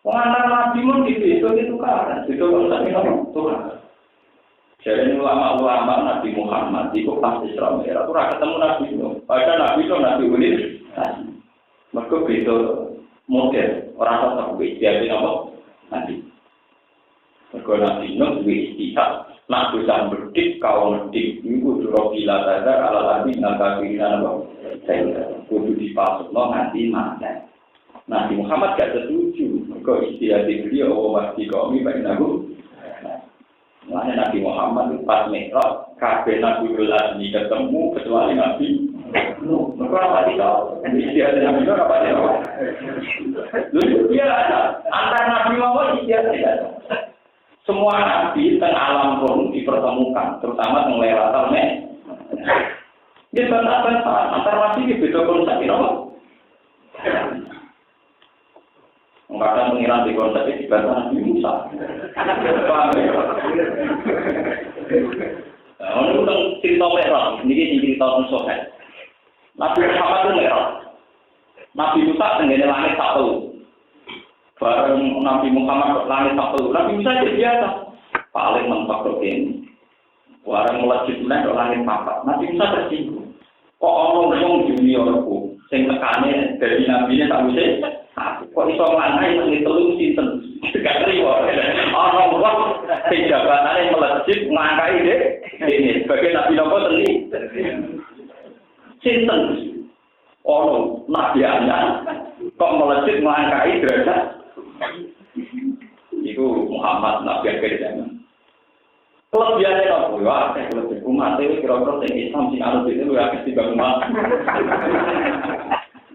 [SPEAKER 1] Pengantar Nabi pun gitu tukaran. Itu kalau tukaran. Jadi ulama-ulama Nabi Muhammad itu pas Islam era itu ketemu Nabi Nuh. Padahal Nabi itu Nabi Ulil. Mereka beda model. Orang tetap beda apa? Nabi. Mereka Nabi Nuh istihad. Nak bisa berdik, kau berdik. Ini kudu rohila sadar ala lagi nakafirin apa? Kudu dipasuk nanti mana. Nabi Muhammad gak setuju. Mereka istihad beliau wasti kami baik Nabi. Makanya Nabi Muhammad pas Mi'raj, kabeh Nabi Azmi ketemu kecuali Nabi Mereka rapati tau. Istiadat Nabi itu rapati tau. Lalu dia antar Nabi mawon istiadat. Semua Nabi teng alam pun dipertemukan, terutama teng Lailatul Mi'raj. Dia bantah-bantah antar Nabi itu beda konsep itu. Kadang pengiran di konsep itu dibantah Nabi Musa. Paham ya? Nah, ini tentang cerita Mi'raj. Ini cerita tentang Sohel. Nabi Muhammad itu Mi'raj. Nabi Musa tenggene langit satu. Bareng Nabi Muhammad langit satu. Nabi Musa itu biasa. Paling mentok begini. Bareng melejit ke langit papat. Nabi Musa tersinggung. Kok orang wong juniorku sing tekane dari nabi-ne tak wis kok iso nganai nang telung sinten gak riwo ana wong sing jabatane melejit ngangkai ini sebagai nabi nopo teni sinten ono nabi ana kok melejit ngangkai derajat iku Muhammad nabi akhir zaman. Kelebihannya apa? Wah, kelebihan umat itu kira-kira yang Islam sing anut itu ya pasti bangun mati.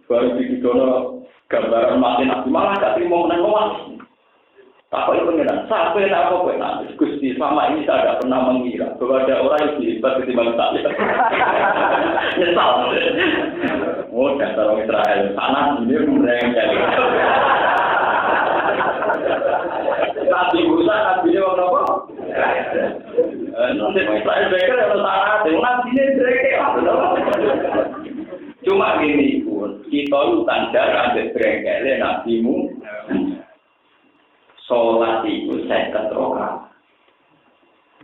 [SPEAKER 1] Baru dikidono gambaran mati nabi malah gak terima menang. Apa itu pengiran? Sampai tak apa kok nanti Gusti selama ini saya tidak pernah mengira bahwa ada orang yang dihebat ketimbang saya. Nyesal. Oh, dasar orang Israel sana ini merengkel. Nabi Musa, Nabi ini orang apa? Nanti Israel beker yang sana, Nabi ini beker. Cuma gini pun, kita itu tanda ada berengkelnya Nabi-mu. Sholat itu saya keterokan.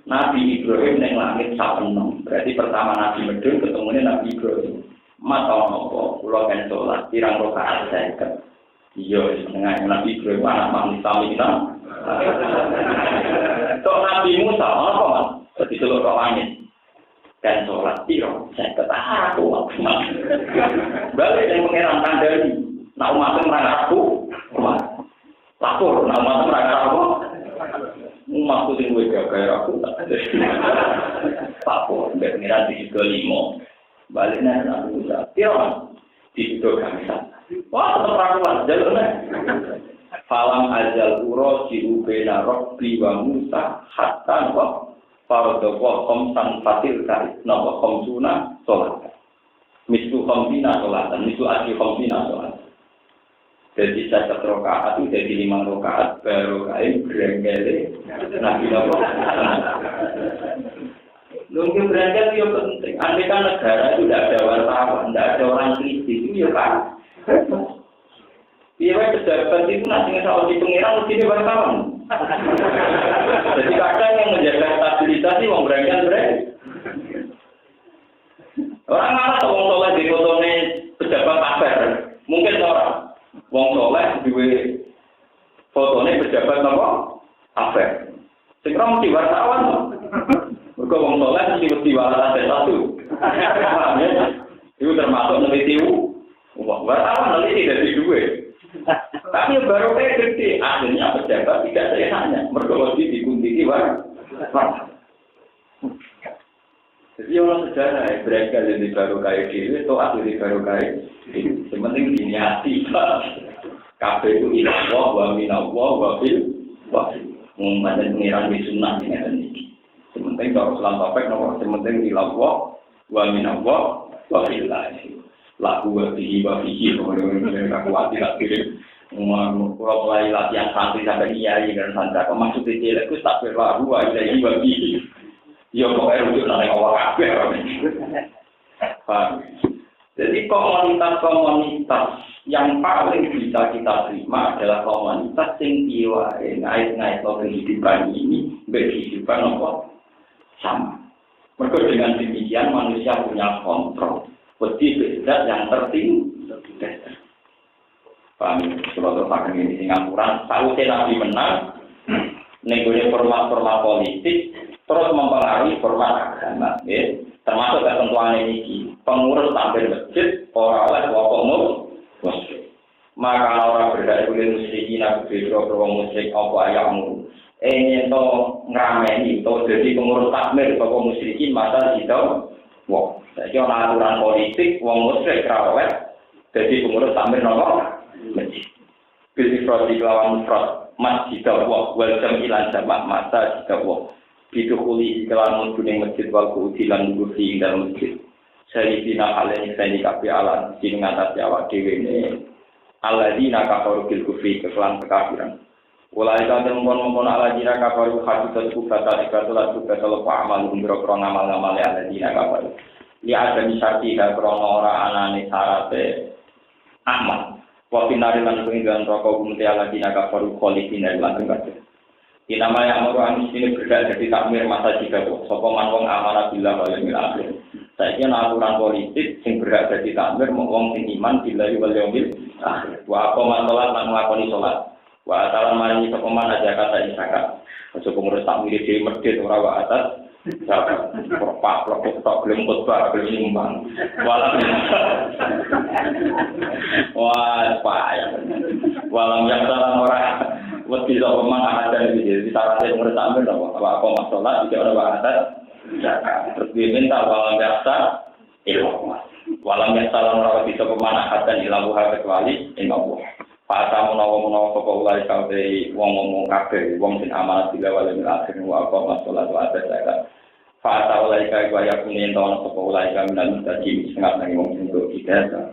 [SPEAKER 1] Nabi Ibrahim yang langit sapenom. Berarti pertama Nabi Medun ketemunya Nabi Ibrahim. Mata nopo, pulau kan sholat, tirang rokaat saya ket. Iya, setengah Nabi Ibrahim anak manusia kita. So Nabi Musa, apa mas? Jadi seluruh langit dan sholat tirang saya ket. Aku balik yang mengerang tandai. Nak umatnya merangkak aku. Lapor, nama mereka apa? Umatku sing kowe gaya aku tak ada. Lapor, mbek ngira di situ 5. Baliknya Nabi Musa. Tira di situ kamisa. Wah, tetep rakuan jalurnya. Falam ajal uro siubena rabbi wa Musa hatta wa faradha khamsan fatil kari. Napa khamsuna salat. Mislu khamsina salatan, mislu asli khamsina salat. Jadi saya rokaat itu jadi 5 rokaat baru kain berengkel Nabi Nabi. Mungkin berengkel itu penting. Andai kan negara itu tidak ada wartawan, tidak ada orang kritis itu ya kan. Iya, pejabat itu nanti ngesal di pengirang mesti wartawan. Jadi kadang yang menjaga stabilitas itu orang berengkel. Orang malah orang soleh di fotonya pejabat kafer, mungkin orang. Wong soleh duwe fotone pejabat apa? Afek. Sing ora mesti wartawan. Mergo wong soleh mesti wartawan satu. Itu termasuk neliti. Wartawan neliti dari duwe. Tapi baru kayak gede, akhirnya pejabat tidak seenaknya. Mergo mesti dikuntiki wartawan. Jadi orang sejarah berangkat dari baru kaya diri, atau asli baru kaya diri. Sementing diniati, kabeh itu inawah, wa minawah, wa fil, wa fil. Mengumumkan pengiran di sunnah ini. Sementing kalau Islam topek, sementing inawah, wa minawah, wa fil. Laku wa fihi, kemudian aku hati tak kirim. Kalau mulai latihan santri sampai kiai dan santri, maksud itu itu tak berlaku, wa ilahi wa fihi. Ya pokoknya rujuk nanti awal kabeh. Jadi komunitas-komunitas yang paling bisa kita terima adalah komunitas yang diwae ngait-ngait kehidupan ini berkehidupan apa sama. Mereka dengan demikian manusia punya kontrol. Wedi beda yang tertinggi. Paham? Kalau terpakai ini Singapura, tahu Nabi menang, negosiasi format politik. Terus mempengaruhi format agama, ya. Termasuk ketentuan ini, pengurus tampil masjid, orang oleh kelompok muslim. Maka orang berdaya kulit musyrikin, berbeda musyrik, apa ayahmu. Ini itu ngerameni, itu jadi pengurus takmir, kelompok musyrikin, masa itu, wah. Saiki ana aturan politik wong musyrik ra oleh dadi pengurus takmir napa masjid. Pilih prodi kelawan prod masjid wa wal jamilan jamak masa jika wa bidukuli kelawan kuning masjid wal kuudilan ngurusi ing dalam masjid. Saya dina aleni seni kafe alam sing ngatasi awak dhewe ne. Alladzina kafaru bil kufri kekelan kekafiran. Walai kang mongkon-mongkon alladzina kafaru hadits kubata ikatulah kubata fa amal umro ngamal-ngamal alladzina kafaru. Li ada misati ka krono ora anane sarate amal. Wa pinari lan penggan rokok kumte alladzina kafaru kholidina lan kabeh. Inama yang orang ini berada di takmir masa jika sopo manwong amanah bila wal yaumil akhir. Saiki ana aturan politik sing berada di takmir wong sing iman bila wal yaumil akhir. Wa qoma salat lan nglakoni salat. Wa atalan maringi sapa man aja kata zakat. Aja pengurus takmir dhewe medhit ora wa atas zakat. Propak propok tok gelem khotbah gelem nyumbang. Wah, payah. Walam yang salah ora wedi sapa man ada di syaratnya pengurus takmir apa qoma salat iki ora wa atas zakat. Terus diminta walam biasa ilmu. Walam yang salah ora bisa pemanahan dan ilmu kecuali ilmu. Fasa menawa sapa ulai kabeh wong ngomong kabeh wong sing amanat bila wal akhir wa apa masalah wa ada zakat. Fasa ulai kabeh kaya punen tahun sapa ulai kabeh dan tadi sangat nang wong sing tidak